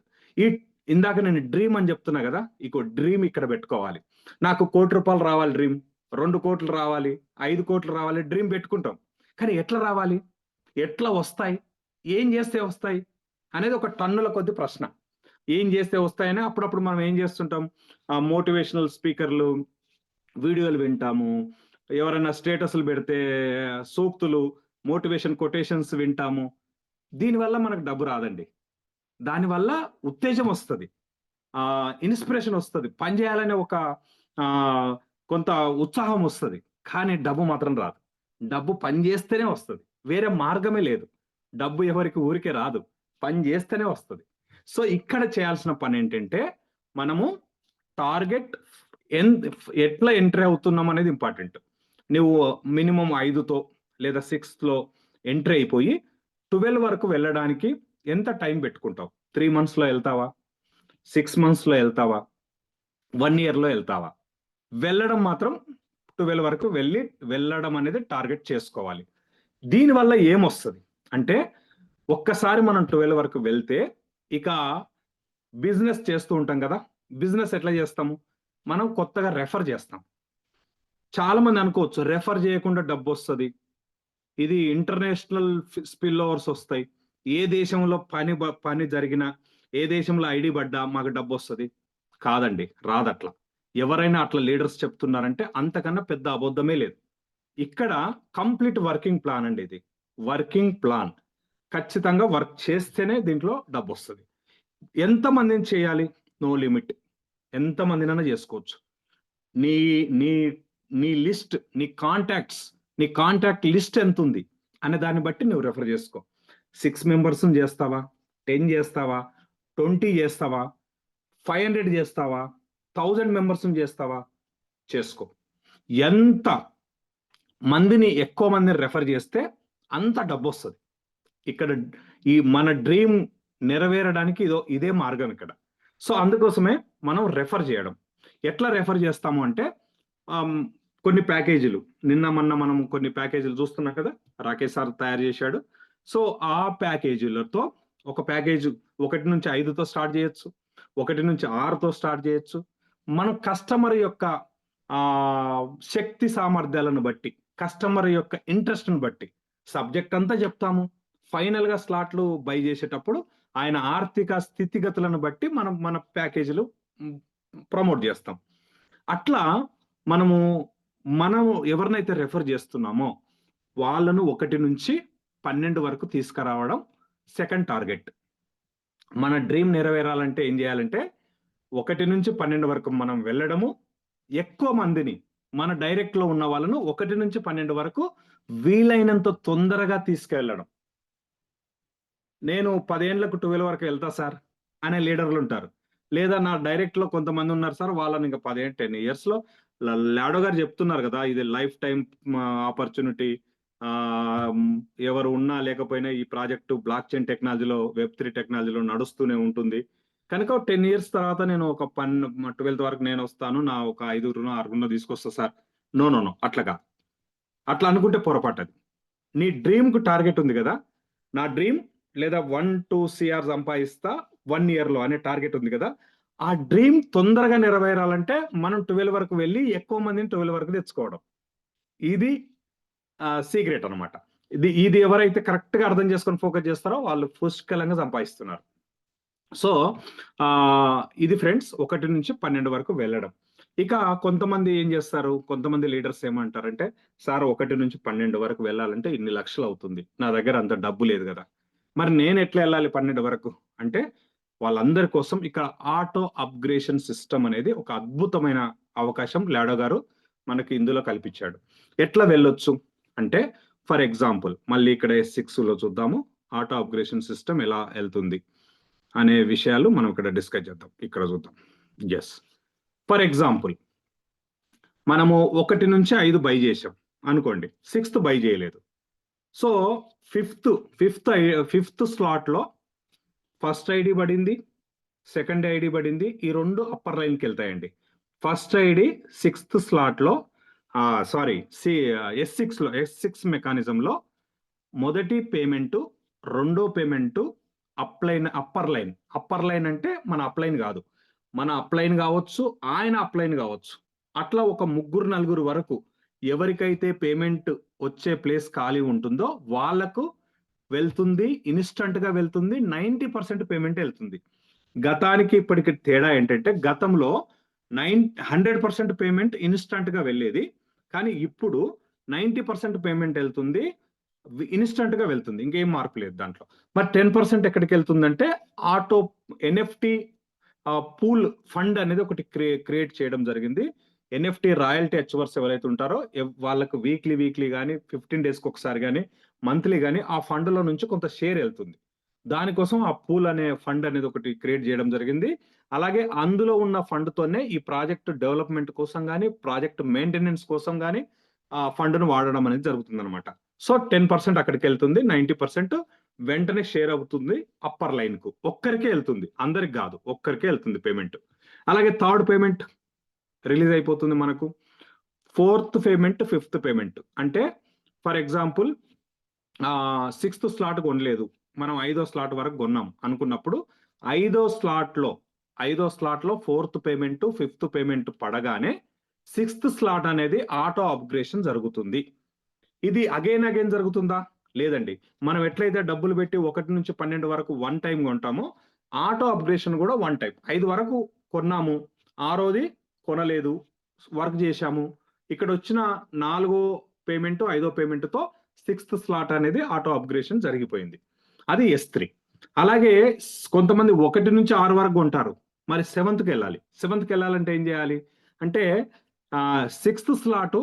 ఇందాక నేను డ్రీమ్ అని చెప్తున్నా కదా, ఇక డ్రీమ్ ఇక్కడ పెట్టుకోవాలి. నాకు ₹1,00,00,000 రావాలి డ్రీమ్, 2 కోట్లు రావాలి, 5 కోట్లు రావాలి డ్రీమ్ పెట్టుకుంటాం. కానీ ఎట్లా రావాలి, ఎట్లా వస్తాయి, ఏం చేస్తే వస్తాయి అనేది ఒక టన్నుల కొద్ది ప్రశ్న. ఏం చేస్తే వస్తాయని అప్పుడప్పుడు మనం ఏం చేస్తుంటాం, మోటివేషనల్ స్పీకర్లు వీడియోలు వింటాము, ఎవరైనా స్టేటస్లు పెడితే సూక్తులు మోటివేషన్ కొటేషన్స్ వింటాము. దీనివల్ల మనకు డబ్బు రాదండి. దానివల్ల ఉత్తేజం వస్తుంది, ఇన్స్పిరేషన్ వస్తుంది, పని చేయాలనే ఒక కొంత ఉత్సాహం వస్తుంది. కానీ డబ్బు మాత్రం రాదు. డబ్బు పని చేస్తేనే వస్తుంది, వేరే మార్గమే లేదు. డబ్బు ఎవరికి ఊరికే రాదు, పని చేస్తేనే వస్తుంది. సో ఇక్కడ చేయాల్సిన పని ఏంటంటే మనము టార్గెట్ ఎట్లా ఎంట్రీ అవుతున్నాం అనేది ఇంపార్టెంట్. నువ్వు మినిమం 5తో లేదా 6లో ఎంట్రీ అయిపోయి 12 వరకు వెళ్ళడానికి ఎంత టైం పెట్టుకుంటావు? 3 monthsలో వెళ్తావా? 6 monthsలో వెళ్తావా? 1 yearలో వెళ్తావా? వెళ్ళడం మాత్రం 12 వరకు వెళ్ళడం అనేది టార్గెట్ చేసుకోవాలి. దీనివల్ల ఏమొస్తుంది అంటే, ఒక్కసారి మనం 12 వరకు వెళ్తే ఇక బిజినెస్ చేస్తూ ఉంటాం కదా. బిజినెస్ ఎట్లా చేస్తాము? మనం కొత్తగా రెఫర్ చేస్తాం. చాలా మంది అనుకోవచ్చు రెఫర్ చేయకుండా డబ్బు వస్తుంది, ఇది ఇంటర్నేషనల్ స్పిల్ ఓవర్స్ వస్తాయి, ఏ దేశంలో పని జరిగినా, ఏ దేశంలో ఐడి పడ్డా మాకు డబ్బు వస్తుంది. కాదండి, రాదట్లా. ఎవరైనా అట్లా లీడర్స్ చెప్తున్నారంటే అంతకన్నా పెద్ద అబద్ధమే లేదు. ఇక్కడ కంప్లీట్ వర్కింగ్ ప్లాన్ అండి. ఇది వర్కింగ్ ప్లాన్. ఖచ్చితంగా వర్క్ చేస్తేనే దీంట్లో డబ్బు వస్తుంది. ఎంతమందిని చేయాలి? నో లిమిట్, ఎంతమందినైనా చేసుకోవచ్చు. నీ నీ నీ లిస్ట్, నీ కాంటాక్ట్ లిస్ట్ ఎంత ఉంది అనే దాన్ని బట్టి నువ్వు రెఫర్ చేసుకో. 6 members చేస్తావా, 10 చేస్తావా, 20 చేస్తావా, 500 చేస్తావా, 1000 members చేస్తావా, చేసుకో. ఎంత మందిని, ఎక్కువ మందిని రెఫర్ చేస్తే అంత డబ్బు వస్తుంది. ఇక్కడ ఈ మన డ్రీమ్ నెరవేరడానికి ఇదే మార్గం ఇక్కడ. సో అందుకోసమే మనం రెఫర్ చేయడం. ఎట్లా రెఫర్ చేస్తాము అంటే, కొన్ని ప్యాకేజీలు, నిన్న మొన్న మనం కొన్ని ప్యాకేజీలు చూస్తున్నాం కదా, రాకేష్ సార్ తయారు చేశాడు. సో ఆ ప్యాకేజీలతో ఒక ప్యాకేజ్ 1 నుంచి 5తో స్టార్ట్ చేయొచ్చు, 1 నుంచి 6తో స్టార్ట్ చేయొచ్చు. మనం కస్టమర్ యొక్క శక్తి సామర్థ్యాలను బట్టి, కస్టమర్ యొక్క ఇంట్రెస్ట్ని బట్టి సబ్జెక్ట్ అంతా చెప్తాము. ఫైనల్ గా స్లాట్లు బై చేసేటప్పుడు ఆయన ఆర్థిక స్థితిగతులను బట్టి మన ప్యాకేజీలు ప్రమోట్ చేస్తాం. అట్లా మనం ఎవరినైతే రెఫర్ చేస్తున్నామో వాళ్ళను 1 నుంచి 12 వరకు తీసుకురావడం సెకండ్ టార్గెట్. మన డ్రీమ్ నెరవేరాలంటే ఏం చేయాలంటే 1 నుంచి 12 వరకు మనం వెళ్ళడము, ఎక్కువ మందిని మన డైరెక్ట్ లో ఉన్న వాళ్ళను 1 నుంచి 12 వరకు వీలైనంత తొందరగా తీసుకెళ్ళడం. నేను 10 ఏళ్లకు 12 వరకు వెళ్తా సార్ అనే లీడర్లు ఉంటారు. లేదా నా డైరెక్ట్ లో కొంతమంది ఉన్నారు సార్, వాళ్ళని ఇంకా 10 ఇయర్స్ లో లాడో గారు చెప్తున్నారు కదా, ఇది లైఫ్ టైం ఆపర్చునిటీ. ఎవరు ఉన్నా లేకపోయినా ఈ ప్రాజెక్టు బ్లాక్ చైన్ టెక్నాలజీలో, వెబ్3 టెక్నాలజీలో నడుస్తూనే ఉంటుంది. కనుక 10 ఇయర్స్ తర్వాత నేను ఒక 12th వరకు నేను వస్తాను, నా ఒక 5గురునో 6గురునో తీసుకొస్తా సార్. నో నో నో, అట్లా అట్లా అనుకుంటే పొరపాటు. అది నీ డ్రీమ్ కు టార్గెట్ ఉంది కదా, నా డ్రీమ్ లేదా 1-2 CR సంపాదిస్తా 1 year లో అనే టార్గెట్ ఉంది కదా, ఆ డ్రీమ్ తొందరగా నెరవేరాలంటే మనం 12 వరకు వెళ్ళి ఎక్కువ మందిని 12 వరకు తెచ్చుకోవడం. ఇది సీక్రెట్ అనమాట. ఇది ఎవరైతే కరెక్ట్ గా అర్థం చేసుకొని ఫోకస్ చేస్తారో వాళ్ళు పుష్కలంగా సంపాదిస్తున్నారు. సో ఇది ఫ్రెండ్స్ 1 నుంచి 12 వరకు వెళ్ళడం. ఇక కొంతమంది ఏం చేస్తారు, కొంతమంది లీడర్స్ ఏమంటారంటే, సార్ 1 నుంచి 12 వరకు వెళ్ళాలంటే ఇన్ని లక్షలు అవుతుంది, నా దగ్గర అంత డబ్బు లేదు కదా, మరి నేను ఎట్లా వెళ్ళాలి 12 వరకు అంటే, వాళ్ళందరి కోసం ఇక్కడ ఆటో అప్గ్రేషన్ సిస్టమ్ అనేది ఒక అద్భుతమైన అవకాశం లాడో గారు మనకి ఇందులో కల్పించాడు. ఎట్లా వెళ్ళొచ్చు అంటే, ఫర్ ఎగ్జాంపుల్ మళ్ళీ ఇక్కడ S6 లో చూద్దాము, ఆటో అప్గ్రేషన్ సిస్టమ్ ఎలా వెళ్తుంది అనే విషయాలు మనం ఇక్కడ డిస్కస్ చేద్దాం. ఇక్కడ చూద్దాం. ఎస్, ఫర్ ఎగ్జాంపుల్ మనము 1 నుంచి 5 బై చేసాం అనుకోండి, 6th బై చేయలేదు. సో ఫిఫ్త్ స్లాట్ లో ఫస్ట్ ఐడి పడింది, సెకండ్ ఐడి పడింది, ఈ 2 అప్పర్ లైన్కి వెళ్తాయండి. ఫస్ట్ ఐడి 6th స్లాట్ లో S6 మెకానిజంలో మొదటి పేమెంట్, రెండో పేమెంట్ అప్పర్ లైన్ అంటే మన అప్లైన్ కాదు, మన అప్లైన్ కావచ్చు, ఆయన అప్లైన్ కావచ్చు, అట్లా ఒక 3-4 వరకు ఎవరికైతే పేమెంట్ వచ్చే ప్లేస్ ఖాళీ ఉంటుందో వాళ్ళకు వెళ్తుంది, ఇన్స్టంట్ గా వెళ్తుంది, 90% పేమెంట్ వెళ్తుంది. గతానికి ఇప్పటికి తేడా ఏంటంటే, గతంలో 100% పేమెంట్ ఇన్స్టంట్ గా వెళ్ళేది, కానీ ఇప్పుడు 90% పేమెంట్ వెళ్తుంది, ఇన్స్టంట్ గా వెళ్తుంది, ఇంకేం మార్పు లేదు దాంట్లో. మరి 10% ఎక్కడికి వెళ్తుందంటే, ఆటో NFT పూల్ ఫండ్ అనేది ఒకటి క్రియేట్ చేయడం జరిగింది. NFT రాయల్టీ అచీవర్స్ ఎవరైతే ఉంటారో వాళ్ళకు వీక్లీ కానీ 15 days ఒకసారి కానీ మంత్లీ కానీ ఆ ఫండ్ లో నుంచి కొంత షేర్ వెళ్తుంది. దానికోసం ఆ పూల్ అనే ఫండ్ అనేది ఒకటి క్రియేట్ చేయడం జరిగింది. అలాగే అందులో ఉన్న ఫండ్ తోనే ఈ ప్రాజెక్ట్ డెవలప్మెంట్ కోసం కానీ, ప్రాజెక్ట్ మెయింటెనెన్స్ కోసం కానీ ఆ ఫండ్ ను వాడడం అనేది జరుగుతుంది అనమాట. సో 10% అక్కడికి వెళ్తుంది, 90% వెంటనే షేర్ అవుతుంది అప్పర్ లైన్ కు. ఒక్కరికే వెళ్తుంది, అందరికి కాదు, ఒక్కరికే వెళ్తుంది పేమెంట్. అలాగే థర్డ్ పేమెంట్ రిలీజ్ అయిపోతుంది మనకు. 4th పేమెంట్, 5th పేమెంట్ అంటే, ఫర్ ఎగ్జాంపుల్ 6th స్లాట్ కొనలేదు, మనం 5వ స్లాట్ వరకు కొన్నాం అనుకున్నప్పుడు 5వ స్లాట్ లో 4th పేమెంట్, 5th పేమెంట్ పడగానే 6th స్లాట్ అనేది ఆటో అప్గ్రేషన్ జరుగుతుంది. ఇది అగైన్ జరుగుతుందా? లేదండి. మనం ఎట్లయితే డబ్బులు పెట్టి 1 నుంచి 12 వరకు 1 time కొంటామో, ఆటో అప్గ్రేషన్ కూడా 1 time. 5 వరకు కొన్నాము, 6వది కొనలేదు, వర్క్ చేశాము, ఇక్కడ వచ్చిన 4వ పేమెంట్, 5వ పేమెంట్ తో 6th స్లాట్ అనేది ఆటో అప్గ్రేషన్ జరిగిపోయింది. అది S3. అలాగే కొంతమంది 1 నుంచి 6 వరకు కొంటారు, మరి 7th వెళ్ళాలి. 7th వెళ్ళాలంటే ఏం చేయాలి అంటే, 6th స్లాట్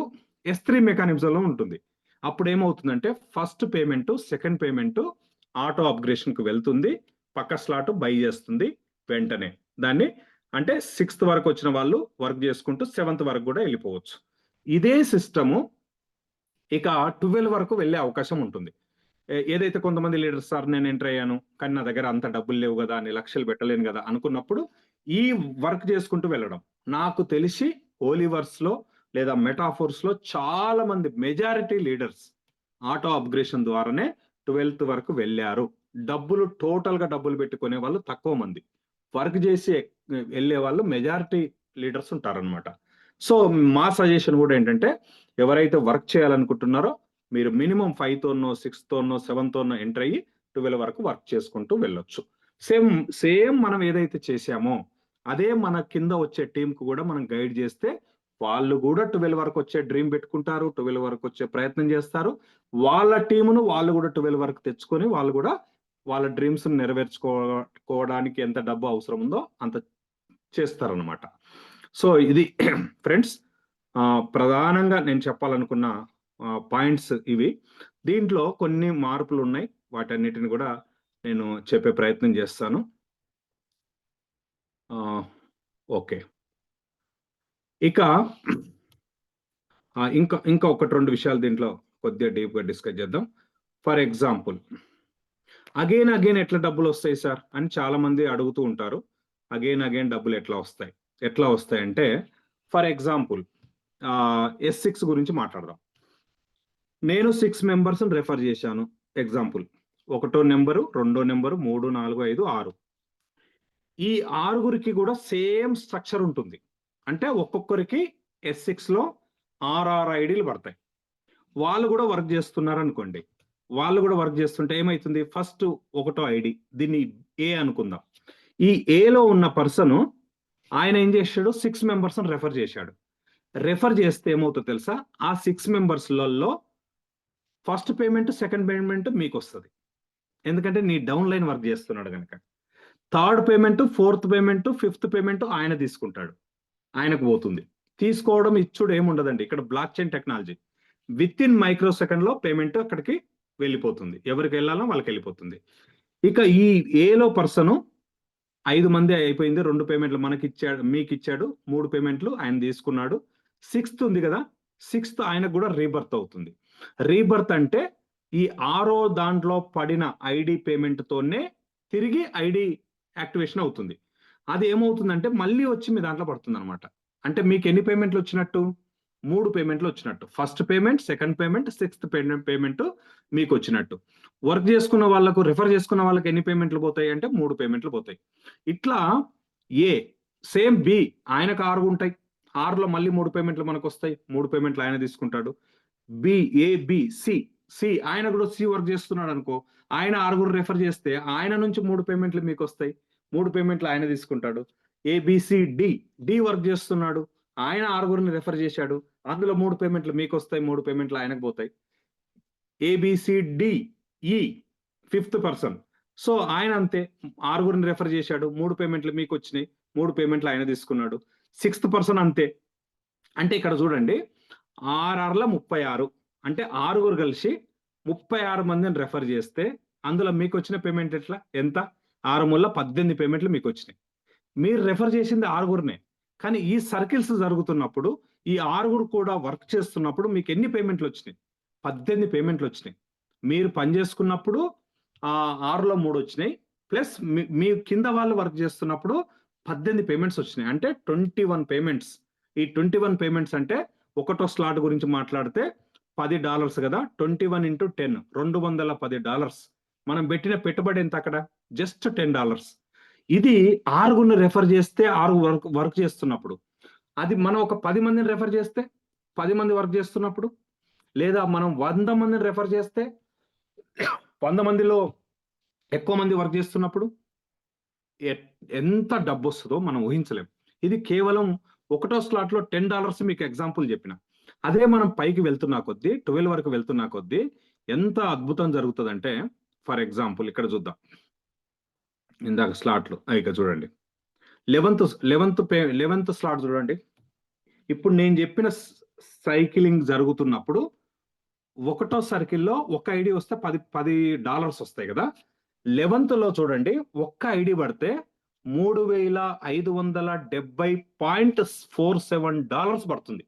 S3 మెకానిజంలో ఉంటుంది. అప్పుడు ఏమవుతుందంటే, first payment, second payment auto upgradation కు వెళ్తుంది, పక్క స్లాట్ బై చేస్తుంది వెంటనే దాన్ని. అంటే 6th వరకు వచ్చిన వాళ్ళు వర్క్ చేసుకుంటూ 7th వరకు కూడా వెళ్ళిపోవచ్చు. ఇదే సిస్టము ఇక 12 వరకు వెళ్ళే అవకాశం ఉంటుంది. ఏదైతే కొంతమంది లీడర్స్, సార్ నేను ఎంటర్ అయ్యాను కానీ నా దగ్గర అంత డబ్బులు లేవు కదా, అన్ని లక్షలు పెట్టలేను కదా అనుకున్నప్పుడు ఈ వర్క్ చేసుకుంటూ వెళ్ళడం. నాకు తెలిసి ఓలివర్స్ లో లేదా మెటాఫోర్స్ లో చాలా మంది, మెజారిటీ లీడర్స్ ఆటో అప్గ్రేషన్ ద్వారానే 12th వరకు వెళ్ళారు. టోటల్ గా డబ్బులు పెట్టుకునే వాళ్ళు తక్కువ మంది, వర్క్ చేసి వెళ్ళే వాళ్ళు మెజారిటీ లీడర్స్ ఉంటారనమాట. సో మా సజెషన్ కూడా ఏంటంటే, ఎవరైతే వర్క్ చేయాలనుకుంటున్నారో మీరు మినిమం 5తోనో 6తోనో 7తోనో ఎంటర్ అయ్యి 12 వరకు వర్క్ చేసుకుంటూ వెళ్ళొచ్చు. సేమ్ మనం ఏదైతే చేసామో అదే మన కింద వచ్చే టీం కు కూడా మనం గైడ్ చేస్తే వాళ్ళు కూడా 12 వరకు వచ్చే డ్రీమ్ పెట్టుకుంటారు, 12 వరకు వచ్చే ప్రయత్నం చేస్తారు. వాళ్ళ టీమును వాళ్ళు కూడా 12 వరకు తెచ్చుకొని వాళ్ళు కూడా వాళ్ళ డ్రీమ్స్ నెరవేర్చుకోవడానికి ఎంత డబ్బు అవసరం ఉందో అంత చేస్తారనమాట. సో ఇది ఫ్రెండ్స్ ప్రధానంగా నేను చెప్పాలనుకున్న పాయింట్స్ ఇవి. దీంట్లో కొన్ని మార్పులు ఉన్నాయి, వాటన్నిటిని కూడా నేను చెప్పే ప్రయత్నం చేస్తాను. ఓకే, ఇక ఇంకా ఒకటి రెండు విషయాలు దీంట్లో కొద్దిగా డీప్గా డిస్కస్ చేద్దాం. ఫర్ ఎగ్జాంపుల్, అగైన్ ఎట్లా డబ్బులు వస్తాయి సార్ అని చాలా మంది అడుగుతూ ఉంటారు. అగైన్ డబ్బులు ఎట్లా వస్తాయి అంటే, ఫర్ ఎగ్జాంపుల్ S6 గురించి మాట్లాడదాం. నేను 6 మెంబర్స్ రెఫర్ చేశాను. ఎగ్జాంపుల్, 1వ నెంబరు, 2వ నెంబరు, 3, 4, 5, 6. ఈ 6గురికి కూడా సేమ్ స్ట్రక్చర్ ఉంటుంది. అంటే ఒక్కొక్కరికి S6 లో 6 ఐడీలు పడతాయి. వాళ్ళు కూడా వర్క్ చేస్తున్నారు అనుకోండి. వాళ్ళు కూడా వర్క్ చేస్తుంటే ఏమైతుంది, ఫస్ట్ 1వ ఐడి, దీన్ని ఏ అనుకుందాం. ఈ ఏలో ఉన్న పర్సన్ ఆయన ఏం చేశాడు, 6 మెంబర్స్ రెఫర్ చేశాడు. రెఫర్ చేస్తే ఏమవుతుందో తెలుసా, ఆ 6 మెంబర్స్లలో ఫస్ట్ పేమెంట్, సెకండ్ పేమెంట్ మీకు వస్తుంది. ఎందుకంటే నీ డౌన్ లైన్ వర్క్ చేస్తున్నాడు కనుక. Third payment, fourth payment, fifth payment ఆయన తీసుకుంటాడు, ఆయనకు పోతుంది. తీసుకోవడం ఇచ్చుడు ఏముండదండి. ఇక్కడ block chain technology, with in micro second లో పేమెంట్ అక్కడికి వెళ్ళిపోతుంది. ఎవరికి వెళ్ళాలో వాళ్ళకి వెళ్ళిపోతుంది. ఇక ఈ ఏలో పర్సన్ 5 మంది అయిపోయింది, 2 పేమెంట్లు మనకి ఇచ్చాడు, మీకు ఇచ్చాడు, 3 పేమెంట్లు ఆయన తీసుకున్నాడు. 6th ఉంది కదా, 6th ఆయనకు కూడా రీబర్త్ అవుతుంది. రీబర్త్ అంటే ఈ 6వ దాంట్లో పడిన ఐడి పేమెంట్ తోనే తిరిగి ఐడి యాక్టివేషన్ అవుతుంది. అది ఏమవుతుందంటే మళ్ళీ వచ్చి మీ దాంట్లో పడుతుంది అనమాట. అంటే మీకు ఎన్ని పేమెంట్లు వచ్చినట్టు, 3 పేమెంట్లు వచ్చినట్టు. First payment, second payment, 6th payment మీకు వచ్చినట్టు. వర్క్ చేసుకున్న వాళ్ళకు, రెఫర్ చేసుకున్న వాళ్ళకి ఎన్ని పేమెంట్లు పోతాయి అంటే 3 పేమెంట్లు పోతాయి. ఇట్లా ఏ సేమ్ బి, ఆయనకు 6 ఉంటాయి, 6లో మళ్ళీ 3 పేమెంట్లు మనకు వస్తాయి, 3 పేమెంట్లు ఆయన తీసుకుంటాడు. బి, ఏ, బి, సి ఆయన కూడా సి వర్క్ చేస్తున్నాడు అనుకో, ఆయన 6 రెఫర్ చేస్తే ఆయన నుంచి 3 పేమెంట్లు మీకు వస్తాయి, 3 పేమెంట్లు ఆయన తీసుకుంటాడు. ఏబిసి డి వర్క్ చేస్తున్నాడు, ఆయన 6 రెఫర్ చేశాడు, అందులో 3 పేమెంట్లు మీకు వస్తాయి, 3 పేమెంట్లు ఆయనకు పోతాయి. ఏబిసిడిఈ 5th పర్సన్, సో ఆయన అంతే, 6 రెఫర్ చేశాడు, 3 పేమెంట్లు మీకు వచ్చినాయి, 3 పేమెంట్లు ఆయన తీసుకున్నాడు. 6th పర్సన్ అంతే. అంటే ఇక్కడ చూడండి, 6 36, అంటే 6 కలిసి 36 మందిని రెఫర్ చేస్తే అందులో మీకు వచ్చిన పేమెంట్ ఎంత, 6 మూల 18 పేమెంట్లు మీకు వచ్చినాయి. మీరు రెఫర్ చేసింది 6 కానీ ఈ సర్కిల్స్ జరుగుతున్నప్పుడు ఈ 6 కూడా వర్క్ చేస్తున్నప్పుడు మీకు ఎన్ని పేమెంట్లు వచ్చినాయి, 18 పేమెంట్లు వచ్చినాయి. మీరు పని చేసుకున్నప్పుడు 6లో 3 వచ్చినాయి, ప్లస్ మీ కింద వాళ్ళు వర్క్ చేస్తున్నప్పుడు 18 పేమెంట్స్ వచ్చినాయి. అంటే 21 పేమెంట్స్. ఈ 21 పేమెంట్స్ అంటే 1వ స్లాట్ గురించి మాట్లాడితే $10 కదా, 21 × 10 $210. మనం పెట్టిన పెట్టుబడి ఎంత అక్కడ, జస్ట్ $10. ఇది 6 రెఫర్ చేస్తే 6 వర్క్ చేస్తున్నప్పుడు. అది మనం ఒక 10 మందిని రెఫర్ చేస్తే 10 మంది వర్క్ చేస్తున్నప్పుడు, లేదా మనం 100 మందిని రెఫర్ చేస్తే 100 మందిలో ఎక్కువ మంది వర్క్ చేస్తున్నప్పుడు ఎంత డబ్బు వస్తుందో మనం ఊహించలేం. ఇది కేవలం 1వ స్లాట్ లో $10 మీకు ఎగ్జాంపుల్ చెప్పిన. అదే మనం పైకి వెళ్తున్నా కొద్దీ, 12 వరకు వెళ్తున్నా కొద్దీ ఎంత అద్భుతం జరుగుతుందంటే, ఫర్ ఎగ్జాంపుల్ ఇక్కడ చూద్దాం, ఇందాక స్లాట్లు ఇక చూడండి, 11th స్లాట్ చూడండి. ఇప్పుడు నేను చెప్పిన సైకిలింగ్ జరుగుతున్నప్పుడు 1వ సర్కిల్లో ఒక ఐడి వస్తే $10 వస్తాయి కదా. 11th లో చూడండి, ఒక్క ఐడి పడితే $3,570.47 పడుతుంది.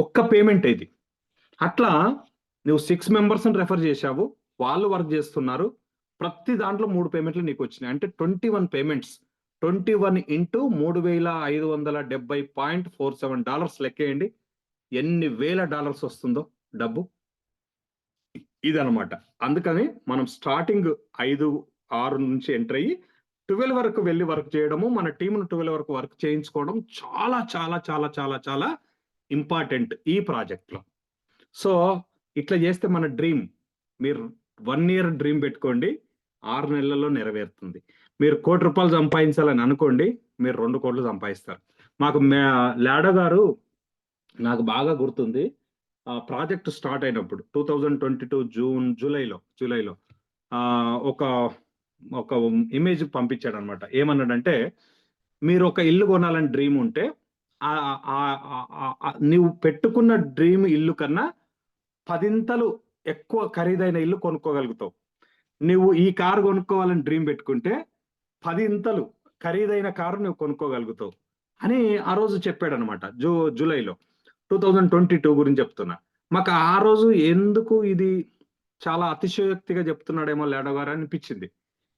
ఒక్క పేమెంట్ ఇది. అట్లా నువ్వు 6 మెంబర్స్ రెఫర్ చేశావు, వాళ్ళు వర్క్ చేస్తున్నారు, ప్రతి దాంట్లో 3 పేమెంట్లు నీకు వచ్చినాయి. అంటే 21 పేమెంట్స్, 21 × $3,570.47 లెక్కేయండి, ఎన్ని $1,000 వస్తుందో డబ్బు. ఇదనమాట. అందుకని మనం స్టార్టింగ్ 5-6 నుంచి ఎంటర్ అయ్యి 12 వరకు వెళ్ళి వర్క్ చేయడము, మన టీంను 12 వరకు వర్క్ చేయించుకోవడం చాలా చాలా చాలా చాలా చాలా ఇంపార్టెంట్ ఈ ప్రాజెక్ట్లో. సో ఇట్లా చేస్తే మన డ్రీమ్, మీరు 1 year డ్రీమ్ పెట్టుకోండి, 6 నెలల్లో నెరవేరుతుంది. మీరు ₹1,00,00,000 సంపాదించాలని అనుకోండి, మీరు 2 కోట్లు సంపాదిస్తారు. మాకు లాడో గారు, నాకు బాగా గుర్తుంది, ప్రాజెక్ట్ స్టార్ట్ అయినప్పుడు 2022 జూలైలో ఒక ఇమేజ్ పంపించాడు అనమాట. ఏమన్నాడంటే, మీరు ఒక ఇల్లు కొనాలని డ్రీమ్ ఉంటే నువ్వు పెట్టుకున్న డ్రీమ్ ఇల్లు కన్నా 10 ఎక్కువ ఖరీదైన ఇల్లు కొనుక్కోగలుగుతావు. నువ్వు ఈ కారు కొనుక్కోవాలని డ్రీమ్ పెట్టుకుంటే 10 ఖరీదైన కారు నువ్వు కొనుక్కోగలుగుతావు అని ఆ రోజు చెప్పాడు అనమాట. జూలైలో 2022 గురించి చెప్తున్నా. మాకు ఆ రోజు ఎందుకు ఇది చాలా అతిశయోక్తిగా చెప్తున్నాడేమో లేడో గారు అనిపించింది.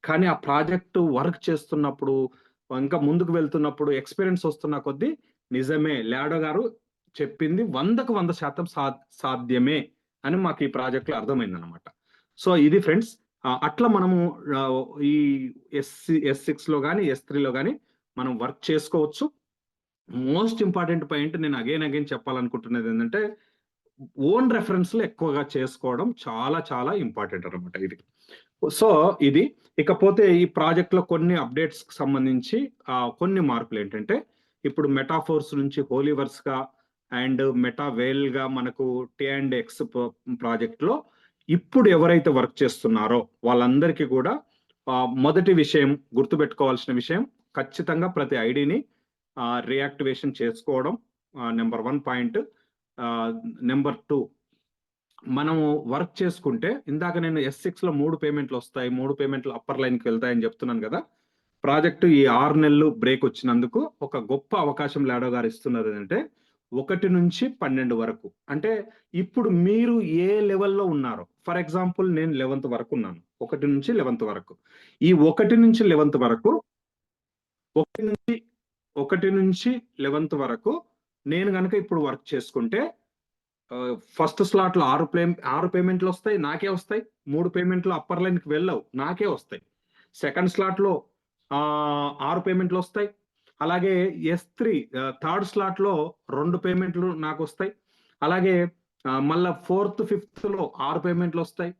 కానీ ఆ ప్రాజెక్టు వర్క్ చేస్తున్నప్పుడు, ఇంకా ముందుకు వెళ్తున్నప్పుడు ఎక్స్పీరియన్స్ వస్తున్న కొద్దీ నిజమే లేడో గారు చెప్పింది 100కు 100% సాధ్యమే అని మాకు ఈ ప్రాజెక్ట్ లో అర్థమైంది అనమాట. సో ఇది ఫ్రెండ్స్, అట్లా మనము ఈ S6 లో కానీ S3 లో కానీ మనం వర్క్ చేసుకోవచ్చు. మోస్ట్ ఇంపార్టెంట్ పాయింట్ నేను అగైన్ చెప్పాలనుకుంటున్నది ఏంటంటే, ఓన్ రెఫరెన్స్ లో ఎక్కువగా చేసుకోవడం చాలా చాలా ఇంపార్టెంట్ అనమాట ఇది. సో ఇది ఇకపోతే ఈ ప్రాజెక్ట్ లో కొన్ని అప్డేట్స్ కి సంబంధించి కొన్ని మార్పులు ఏంటంటే, ఇప్పుడు మెటాఫోర్స్ నుంచి హోలీవర్స్ గా అండ్ మెటావేల్ గా మనకు T&X ప్రాజెక్ట్ లో ఇప్పుడు ఎవరైతే వర్క్ చేస్తున్నారో వాళ్ళందరికీ కూడా మొదటి విషయం గుర్తుపెట్టుకోవాల్సిన విషయం, ఖచ్చితంగా ప్రతి ఐడిని రియాక్టివేషన్ చేసుకోవడం నెంబర్ 1 పాయింట్. నెంబర్ 2, మనము వర్క్ చేసుకుంటే ఇందాక నేను S6 లో 3 పేమెంట్లు వస్తాయి, 3 పేమెంట్లు అప్పర్ లైన్ కి వెళ్తాయని చెప్తున్నాను కదా. ప్రాజెక్టు ఈ 6 నెలలు బ్రేక్ వచ్చినందుకు ఒక గొప్ప అవకాశం లాడో గారు ఇస్తున్నది ఏంటంటే 1 నుంచి 12 వరకు. అంటే ఇప్పుడు మీరు ఏ లెవెల్లో ఉన్నారో, ఫర్ ఎగ్జాంపుల్ నేను 11th వరకు ఉన్నాను, 1 నుంచి 11th వరకు. ఈ 1 నుంచి 11th వరకు 1 నుంచి 11th వరకు నేను కనుక ఇప్పుడు వర్క్ చేసుకుంటే ఫస్ట్ స్లాట్ లో 6 పేమెంట్లు వస్తాయి, నాకే వస్తాయి. 3 పేమెంట్లు అప్పర్ లైన్ కి వెళ్ళవు, నాకే వస్తాయి. సెకండ్ స్లాట్ లో 6 పేమెంట్లు వస్తాయి. అలాగే S3 థర్డ్ స్లాట్ లో 2 పేమెంట్లు నాకు వస్తాయి. అలాగే మళ్ళా 4th 5th లో 6 పేమెంట్లు వస్తాయి.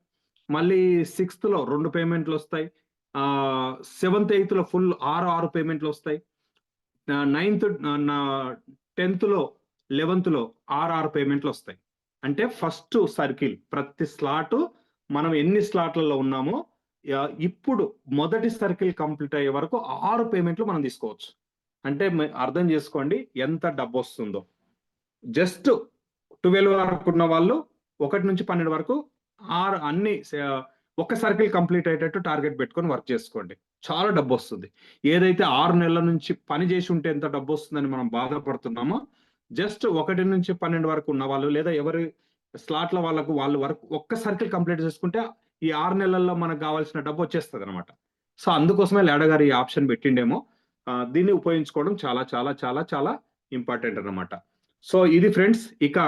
మళ్ళీ 6th లో 2 పేమెంట్లు వస్తాయి. 7th 8th లో ఫుల్ 6 పేమెంట్లు వస్తాయి. 9th 10th లో 11th లో 6 పేమెంట్లు వస్తాయి. అంటే ఫస్ట్ సర్కిల్ ప్రతి స్లాట్ మనం ఎన్ని స్లాట్లలో ఉన్నామో ఇప్పుడు మొదటి సర్కిల్ కంప్లీట్ అయ్యే వరకు 6 పేమెంట్లు మనం తీసుకోవచ్చు. అంటే అర్థం చేసుకోండి ఎంత డబ్బు వస్తుందో. జస్ట్ 12 వరకు ఉన్న వాళ్ళు 1 నుంచి 12 వరకు అన్ని ఒక సర్కిల్ కంప్లీట్ అయ్యేటట్టు టార్గెట్ పెట్టుకొని వర్క్ చేసుకోండి, చాలా డబ్బు వస్తుంది. ఏదైతే 6 నెలల నుంచి పని చేసి ఉంటే ఎంత డబ్బు వస్తుందని మనం బాధపడుతున్నామో, జస్ట్ 1 నుంచి 12 వరకు ఉన్న వాళ్ళు లేదా ఎవరి స్లాట్ల వాళ్ళు వర్క్ ఒక్క సర్కిల్ కంప్లీట్ చేసుకుంటే ఈ 6 నెలల్లో మనకు కావాల్సిన డబ్బు వచ్చేస్తుంది అనమాట. సో అందుకోసమే లాడో గారు ఈ ఆప్షన్ పెట్టిండేమో. దీన్ని ఉపయోగించుకోవడం చాలా చాలా చాలా చాలా ఇంపార్టెంట్ అనమాట. సో ఇది ఫ్రెండ్స్, ఇక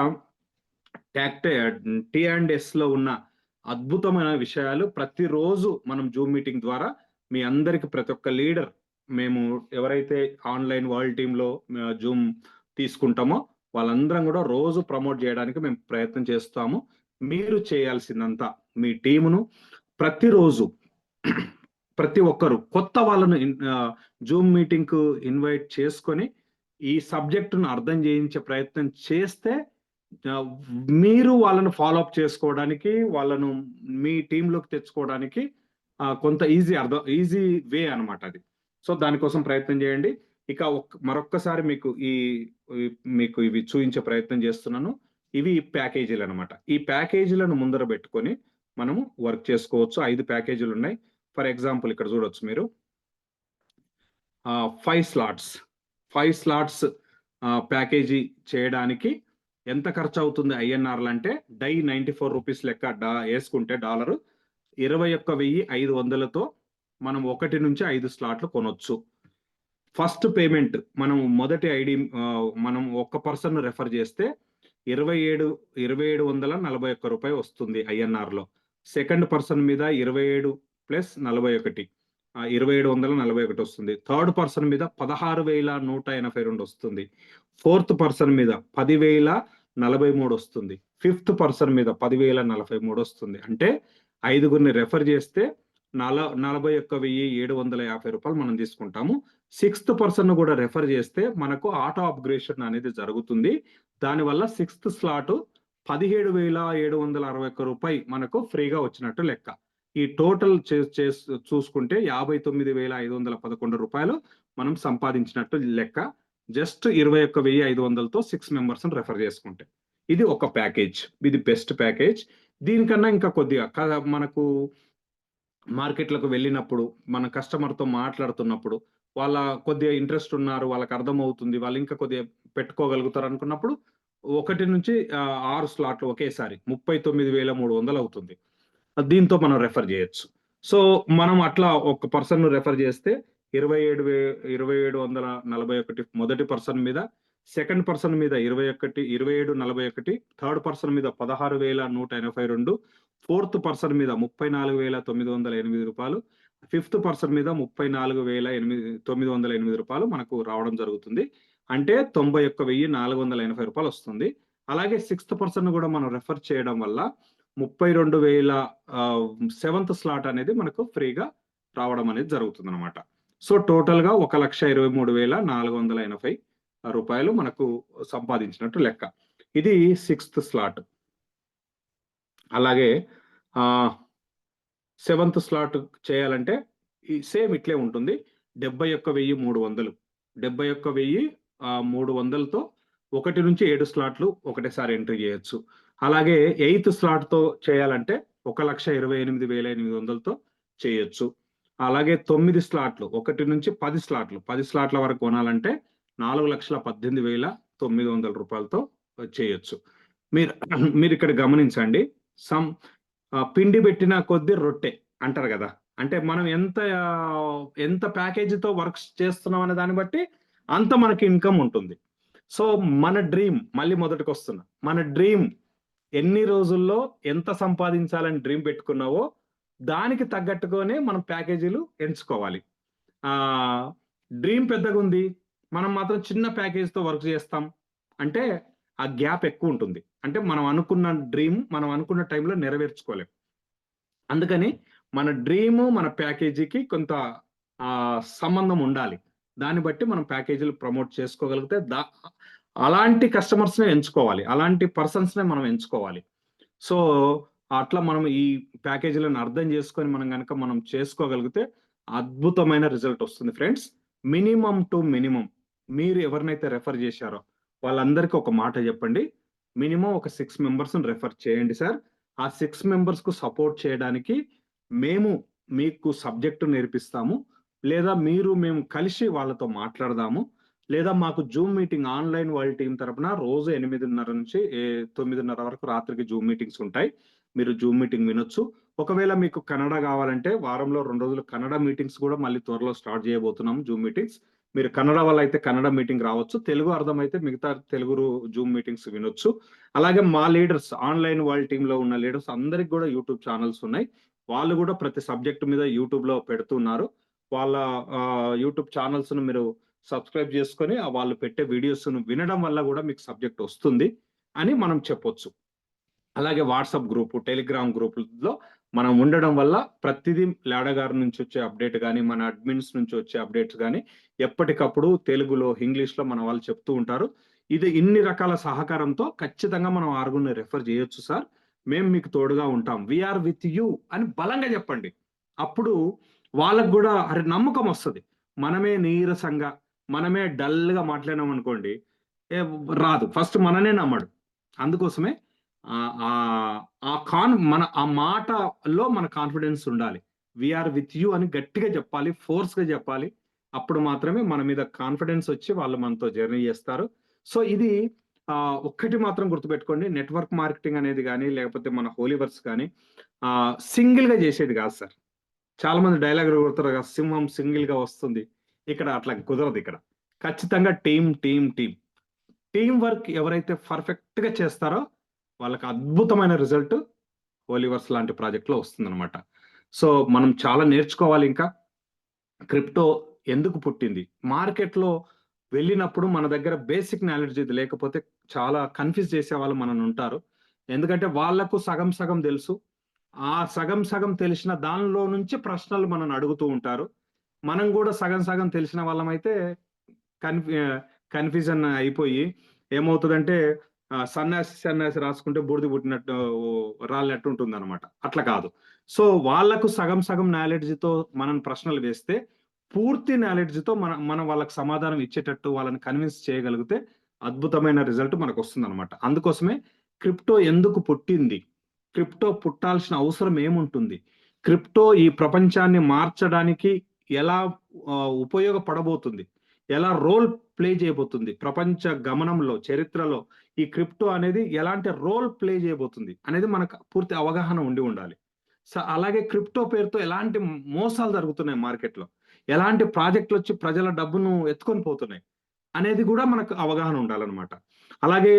T&S లో ఉన్న అద్భుతమైన విషయాలు ప్రతిరోజు మనం జూమ్ మీటింగ్ ద్వారా మీ అందరికి, ప్రతి ఒక్క లీడర్, మేము ఎవరైతే ఆన్లైన్ వరల్డ్ టీంలో జూమ్ తీసుకుంటామో వాళ్ళందరం కూడా రోజు ప్రమోట్ చేయడానికి మేము ప్రయత్నం చేస్తాము. మీరు చేయాల్సిందంతా మీ టీమును ప్రతిరోజు ప్రతి ఒక్కరు కొత్త వాళ్ళను జూమ్ మీటింగ్ కు ఇన్వైట్ చేసుకొని ఈ సబ్జెక్టును అర్థం చేయించే ప్రయత్నం చేస్తే మీరు వాళ్ళను ఫాలో అప్ చేసుకోవడానికి, వాళ్ళను మీ టీంలోకి తెచ్చుకోవడానికి కొంత ఈజీ వే అనమాట అది. సో దానికోసం ప్రయత్నం చేయండి. ఇక మరొక్కసారి మీకు ఇవి చూపించే ప్రయత్నం చేస్తున్నాను. ఇవి ప్యాకేజీలు అనమాట. ఈ ప్యాకేజీలను ముందర పెట్టుకొని మనము వర్క్ చేసుకోవచ్చు. 5 ప్యాకేజీలు ఉన్నాయి. ఫర్ ఎగ్జాంపుల్ ఇక్కడ చూడొచ్చు మీరు 5 స్లాట్స్ ప్యాకేజీ చేయడానికి ఎంత ఖర్చు అవుతుంది INR అంటే డై 94 రూపీస్ లెక్క వేసుకుంటే డాలరు 21,500తో మనం 1 నుంచి 5 స్లాట్లు కొనొచ్చు. ఫస్ట్ పేమెంట్ మనం మొదటి ఐడి మనం ఒక్క పర్సన్ రెఫర్ చేస్తే 2741 రూపాయి వస్తుంది INR లో. సెకండ్ పర్సన్ మీద 27 ప్లస్ 41 2741 వస్తుంది. థర్డ్ పర్సన్ మీద 16,182 వస్తుంది. ఫోర్త్ పర్సన్ మీద 10,043 వస్తుంది. ఫిఫ్త్ పర్సన్ మీద 10,043 వస్తుంది. అంటే 5గురిని రెఫర్ చేస్తే 41,750 రూపాయలు మనం తీసుకుంటాము. 6th పర్సన్ కూడా రెఫర్ చేస్తే మనకు ఆటో అప్గ్రేషన్ అనేది జరుగుతుంది. దానివల్ల 6th స్లాట్ 17,761 రూపాయి మనకు ఫ్రీగా వచ్చినట్టు లెక్క. ఈ టోటల్ చూసుకుంటే 59,511 రూపాయలు మనం సంపాదించినట్టు లెక్క. జస్ట్ 21,500తో 6 మెంబర్స్ని రెఫర్ చేసుకుంటే ఇది ఒక ప్యాకేజ్. ఇది బెస్ట్ ప్యాకేజ్. దీనికన్నా ఇంకా కొద్దిగా మనకు మార్కెట్లకు వెళ్ళినప్పుడు మన కస్టమర్తో మాట్లాడుతున్నప్పుడు వాళ్ళ కొద్దిగా ఇంట్రెస్ట్ ఉన్నారు, వాళ్ళకి అర్థమవుతుంది, వాళ్ళు ఇంకా కొద్దిగా పెట్టుకోగలుగుతారు అనుకున్నప్పుడు 1 నుంచి 6 స్లాట్లు ఒకేసారి 39,300 అవుతుంది. దీంతో మనం రెఫర్ చేయొచ్చు. సో మనం అట్లా ఒక పర్సన్ రెఫర్ చేస్తే 2741 మొదటి పర్సన్ మీద, సెకండ్ పర్సన్ మీద 2741, థర్డ్ పర్సన్ మీద 16,182, ఫోర్త్ పర్సన్ మీద 34,908 రూపాయలు, ఫిఫ్త్ పర్సన్ మీద 34,908 రూపాయలు మనకు రావడం జరుగుతుంది. అంటే 91,480 రూపాయలు వస్తుంది. అలాగే సిక్స్త్ పర్సన్ కూడా మనం రెఫర్ చేయడం వల్ల 32,000 సెవెంత్ స్లాట్ అనేది మనకు ఫ్రీగా రావడం అనేది జరుగుతుంది అనమాట. సో టోటల్ గా 1,23,480 రూపాయలు మనకు సంపాదించినట్టు లెక్క. ఇది సిక్స్త్ స్లాట్. అలాగే సెవెంత్ స్లాట్ చేయాలంటే సేమ్ ఇట్లే ఉంటుంది. 71,300 71,300తో 1 నుంచి 7 స్లాట్లు ఒకటేసారి ఎంట్రీ చేయొచ్చు. అలాగే ఎయిత్ స్లాట్ తో చేయాలంటే 1,28,800తో చేయొచ్చు. అలాగే 9 స్లాట్లు 1 నుంచి 10 స్లాట్లు 10 స్లాట్ల వరకు కొనాలంటే 4,18,900 రూపాయలతో చేయొచ్చు. మీరు ఇక్కడ గమనించండి, పిండి పెట్టిన కొద్ది రొట్టె అంటారు కదా. అంటే మనం ఎంత ప్యాకేజీతో వర్క్ చేస్తున్నాం అనే దాన్ని బట్టి అంత మనకి ఇన్కమ్ ఉంటుంది. సో మన డ్రీమ్, మళ్ళీ మొదటికి వస్తున్నా, మన డ్రీమ్ ఎన్ని రోజుల్లో ఎంత సంపాదించాలని డ్రీమ్ పెట్టుకున్నావో దానికి తగ్గట్టుగానే మనం ప్యాకేజీలు ఎంచుకోవాలి. డ్రీమ్ పెద్దగా ఉంది, మనం మాత్రం చిన్న ప్యాకేజీతో వర్క్ చేస్తాం అంటే ఆ గ్యాప్ ఎక్కువ ఉంటుంది. అంటే మనం అనుకున్న డ్రీమ్ మనం అనుకున్న టైంలో నెరవేర్చుకోలేం. అందుకని మన డ్రీము మన ప్యాకేజీకి కొంత సంబంధం ఉండాలి. దాన్ని బట్టి మనం ప్యాకేజీలు ప్రమోట్ చేసుకోగలిగితే అలాంటి కస్టమర్స్నే ఎంచుకోవాలి, అలాంటి పర్సన్స్నే మనం ఎంచుకోవాలి. సో అట్లా మనం ఈ ప్యాకేజీలను అర్థం చేసుకొని మనం చేసుకోగలిగితే అద్భుతమైన రిజల్ట్ వస్తుంది ఫ్రెండ్స్. మినిమం టు మినిమం మీరు ఎవరినైతే రెఫర్ చేశారో వాళ్ళందరికీ ఒక మాట చెప్పండి, మినిమం ఒక 6 మెంబర్స్ని రెఫర్ చేయండి సార్. ఆ 6 మెంబర్స్కు సపోర్ట్ చేయడానికి మేము మీకు సబ్జెక్టు నేర్పిస్తాము, లేదా మేము కలిసి వాళ్ళతో మాట్లాడదాము, లేదా మాకు Zoom meeting online world team తరపున రోజు 8:30 నుంచి 9:30 వరకు రాత్రికి జూమ్ మీటింగ్స్ ఉంటాయి. మీరు జూమ్ మీటింగ్ వినొచ్చు. ఒకవేళ మీకు కన్నడ కావాలంటే వారంలో 2 రోజులు కన్నడ మీటింగ్స్ కూడా మళ్ళీ త్వరలో స్టార్ట్ చేయబోతున్నాము. జూమ్ మీటింగ్స్ మీరు కన్నడ వల్ల అయితే కన్నడ మీటింగ్ రావచ్చు, తెలుగు అర్థమైతే మిగతా తెలుగు జూమ్ మీటింగ్స్ వినొచ్చు. అలాగే మా లీడర్స్, ఆన్లైన్ వరల్డ్ టీంలో ఉన్న లీడర్స్ అందరికి కూడా యూట్యూబ్ ఛానల్స్ ఉన్నాయి. వాళ్ళు కూడా ప్రతి సబ్జెక్ట్ మీద యూట్యూబ్లో పెడుతున్నారు. వాళ్ళ యూట్యూబ్ ఛానల్స్ను మీరు సబ్స్క్రైబ్ చేసుకొని వాళ్ళు పెట్టే వీడియోస్ను వినడం వల్ల కూడా మీకు సబ్జెక్ట్ వస్తుంది అని మనం చెప్పొచ్చు. అలాగే వాట్సాప్ గ్రూపు, టెలిగ్రామ్ గ్రూపుల్లో మనం ఉండడం వల్ల ప్రతిదీ లాడా గారి నుంచి వచ్చే అప్డేట్ కానీ, మన అడ్మిన్స్ నుంచి వచ్చే అప్డేట్స్ కానీ ఎప్పటికప్పుడు తెలుగులో, ఇంగ్లీష్లో మన వాళ్ళు చెప్తూ ఉంటారు. ఇది ఇన్ని రకాల సహకారంతో ఖచ్చితంగా మనం 6గురిని రెఫర్ చేయొచ్చు సార్, మేము మీకు తోడుగా ఉంటాం, వీఆర్ విత్ యూ అని బలంగా చెప్పండి. అప్పుడు వాళ్ళకు కూడా నమ్మకం వస్తుంది. మనమే నీరసంగా, మనమే డల్గా మాట్లాడినాం అనుకోండి, రాదు, ఫస్ట్ మననే నమ్మడు. అందుకోసమే మన ఆ మాటలో మన కాన్ఫిడెన్స్ ఉండాలి. వీఆర్ విత్ యూ అని గట్టిగా చెప్పాలి, ఫోర్స్గా చెప్పాలి. అప్పుడు మాత్రమే మన మీద కాన్ఫిడెన్స్ వచ్చి వాళ్ళు మనతో జర్నీ చేస్తారు. సో ఇది ఒక్కటి మాత్రం గుర్తుపెట్టుకోండి, నెట్వర్క్ మార్కెటింగ్ అనేది కానీ లేకపోతే మన హోలీవర్స్ కానీ సింగిల్గా చేసేది కాదు సార్. చాలా మంది డైలాగ్ కొడతారు కదా, సింహం సింగిల్గా వస్తుంది, ఇక్కడ అట్లా కుదరదు. ఇక్కడ ఖచ్చితంగా టీం వర్క్ ఎవరైతే పర్ఫెక్ట్గా చేస్తారో వాళ్ళకి అద్భుతమైన రిజల్ట్ హోలీవర్స్ లాంటి ప్రాజెక్ట్లో వస్తుందన్నమాట. సో మనం చాలా నేర్చుకోవాలి. ఇంకా క్రిప్టో ఎందుకు పుట్టింది, మార్కెట్లో వెళ్ళినప్పుడు మన దగ్గర బేసిక్ నాలెడ్జ్ ఇది లేకపోతే చాలా కన్ఫ్యూజ్ చేసే వాళ్ళు మనం ఉంటారు. ఎందుకంటే వాళ్లకు సగం సగం తెలుసు, ఆ సగం సగం తెలిసిన దానిలో నుంచి ప్రశ్నలు మనం అడుగుతూ ఉంటారు. మనం కూడా సగం సగం తెలిసిన వాళ్ళమైతే కన్ఫ్యూజన్ అయిపోయి ఏమవుతుందంటే సన్యాసి రాసుకుంటే బూడిద పుట్టినట్టు రాలినట్టు ఉంటుంది అనమాట. అట్లా కాదు. సో వాళ్లకు సగం సగం నాలెడ్జ్తో మనం ప్రశ్నలు వేస్తే పూర్తి నాలెడ్జ్‌తో మనం వాళ్ళకి సమాధానం ఇచ్చేటట్టు వాళ్ళని కన్విన్స్ చేయగలిగితే అద్భుతమైన రిజల్ట్ మనకొస్తుందనమాట. అందుకోసమే క్రిప్టో ఎందుకు పుట్టింది? క్రిప్టో పుట్టాల్సిన అవసరం ఏముంటుంది? క్రిప్టో ఈ ప్రపంచాన్ని మార్చడానికి ఎలా ఉపయోగపడబోతుంది? ఎలా రోల్ ప్లే చేయబోతుంది? ప్రపంచ గమనంలో, చరిత్రలో ఈ క్రిప్టో అనేది ఎలాంటి రోల్ ప్లే చేయబోతుంది? అనేది మనకు పూర్తి అవగాహన ఉండాలి. అలాగే క్రిప్టో పేరుతో ఎలాంటి మోసాలు జరుగుతున్నాయి మార్కెట్‌లో. ఎలాంటి ప్రాజెక్టులొచ్చి ప్రజల డబ్బును ఎత్తుకొని పోతున్నాయి అనేది కూడా మనకు అవగాహన ఉండాలన్నమాట. అలాగే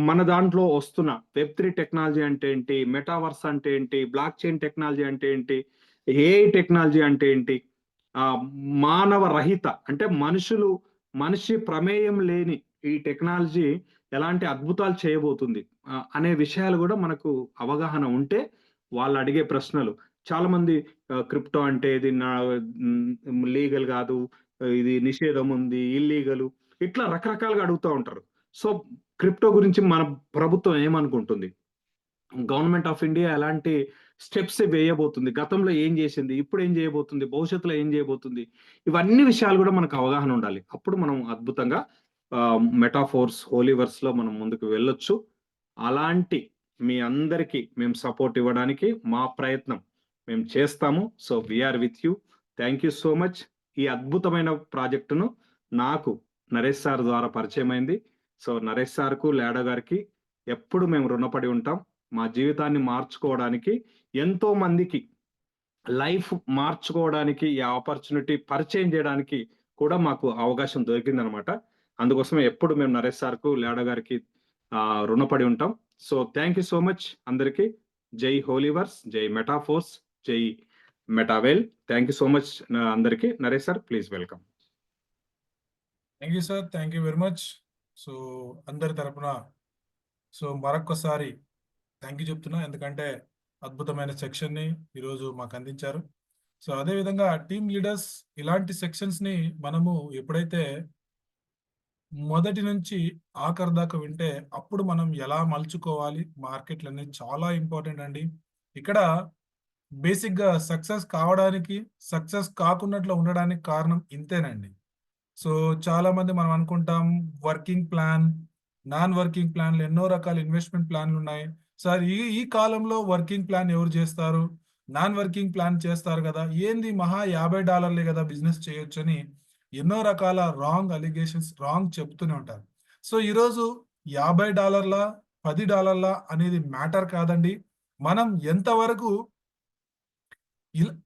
మన దాంట్లో వస్తున్న వెబ్3 టెక్నాలజీ అంటే ఏంటి? మెటావర్స్ అంటే ఏంటి? బ్లాక్ చైన్ టెక్నాలజీ అంటే ఏంటి? ఏఐ టెక్నాలజీ అంటే ఏంటి? మానవ రహిత అంటే మనిషి ప్రమేయం లేని ఈ టెక్నాలజీ ఎలాంటి అద్భుతాలు చేయబోతుంది అనే విషయాలు కూడా మనకు అవగాహన ఉంటే వాళ్ళు అడిగే ప్రశ్నలు చాలా మంది క్రిప్టో అంటే ఇది లీగల్ కాదు, ఇది నిషేధం ఉంది, ఇల్లీగల్ ఇట్లా రకరకాలుగా అడుగుతూ ఉంటారు. సో క్రిప్టో గురించి మన ప్రభుత్వం ఏమనుకుంటుంది? గవర్నమెంట్ ఆఫ్ ఇండియా ఎలాంటి స్టెప్స్ వేయబోతుంది? గతంలో ఏం చేసింది? ఇప్పుడు ఏం చేయబోతుంది? భవిష్యత్తులో ఏం చేయబోతుంది? ఇవన్నీ విషయాలు కూడా మనకు అవగాహన ఉండాలి. అప్పుడు మనం అద్భుతంగా మెటాఫోర్స్, హోలీవర్స్‌లో మనం ముందుకు వెళ్ళొచ్చు. అలాంటి మీ అందరికీ మేము సపోర్ట్ ఇవ్వడానికి మా ప్రయత్నం మేము చేస్తాము. So we are with you. Thank you so much. ఈ అద్భుతమైన ప్రాజెక్టును నాకు నరేష్ సార్ ద్వారా పరిచయం అయింది. సో నరేష్ సార్‌కు, లాడో గారికి ఎప్పుడు మేము రుణపడి ఉంటాం. మా జీవితాన్ని మార్చుకోవడానికి ఎంతో మందికి లైఫ్ మార్చుకోవడానికి ఈ ఆపర్చునిటీ పరిచయం చేయడానికి కూడా మాకు అవకాశం దొరికిందనమాట. అందుకోసమే ఎప్పుడు మేము నరేష్ సార్‌కు, లాడో గారికి రుణపడి ఉంటాం. So thank you so much అందరికీ. జై హోలీవర్స్, జై మెటాఫోర్స్, జై మెటావేల్. థ్యాంక్ యూ సో మచ్ అందరికీ. Naresh sir please welcome. Thank you sir, thank you very much. So అందరి తరపున మరొక్కసారి థ్యాంక్ యూ చెప్తున్నా, ఎందుకంటే అద్భుతమైన సెక్షన్ని ఈరోజు మాకు అందించారు. సో అదేవిధంగా టీమ్ లీడర్స్ ఇలాంటి సెక్షన్స్ని మనము ఎప్పుడైతే మొదటి నుంచి ఆఖరి దాకా వింటే అప్పుడు మనం ఎలా మలుచుకోవాలి మార్కెట్లు అనేది చాలా ఇంపార్టెంట్ అండి. ఇక్కడ బేసిక్గా సక్సెస్ కావడానికి, సక్సెస్ కాకున్నట్లు ఉండడానికి కారణం ఇంతేనండి. సో చాలా మంది మనం అనుకుంటాం వర్కింగ్ ప్లాన్, నాన్ వర్కింగ్ ప్లాన్లు, ఎన్నో రకాల ఇన్వెస్ట్మెంట్ ప్లాన్లు ఉన్నాయి. సార్ ఈ కాలంలో వర్కింగ్ ప్లాన్ ఎవరు చేస్తారు? నాన్ వర్కింగ్ ప్లాన్ చేస్తారు కదా, ఏంది మహా $50 కదా బిజినెస్ చేయొచ్చు అని ఎన్నో రకాల రాంగ్ అలిగేషన్స్, రాంగ్ చెప్తూనే ఉంటారు. సో ఈరోజు $50 $10 అనేది మ్యాటర్ కాదండి. మనం ఎంతవరకు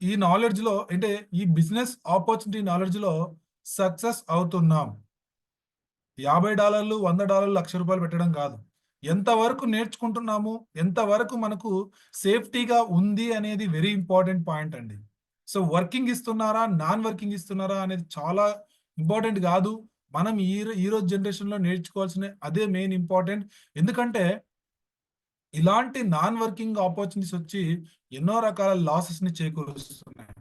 ఈ నాలెడ్జ్లో అంటే ఈ బిజినెస్ ఆపర్చునిటీ నాలెడ్జ్లో సక్సెస్ అవుతున్నాం. $50 $100 ₹1,00,000 పెట్టడం కాదు. ఎంతవరకు నేర్చుకుంటున్నాము, ఎంతవరకు మనకు సేఫ్టీగా ఉంది అనేది వెరీ ఇంపార్టెంట్ పాయింట్ అండి. సో వర్కింగ్ ఇస్తున్నారా, నాన్ వర్కింగ్ ఇస్తున్నారా అనేది చాలా ఇంపార్టెంట్ కాదు. మనం ఈరోజు జనరేషన్లో నేర్చుకోవాల్సిన అదే మెయిన్ ఇంపార్టెంట్. ఎందుకంటే ఇలాంటి నాన్ వర్కింగ్ ఆపర్చునిటీస్ వచ్చి ఎన్నో రకాల లాసెస్ని చేకూరుస్తున్నాయి.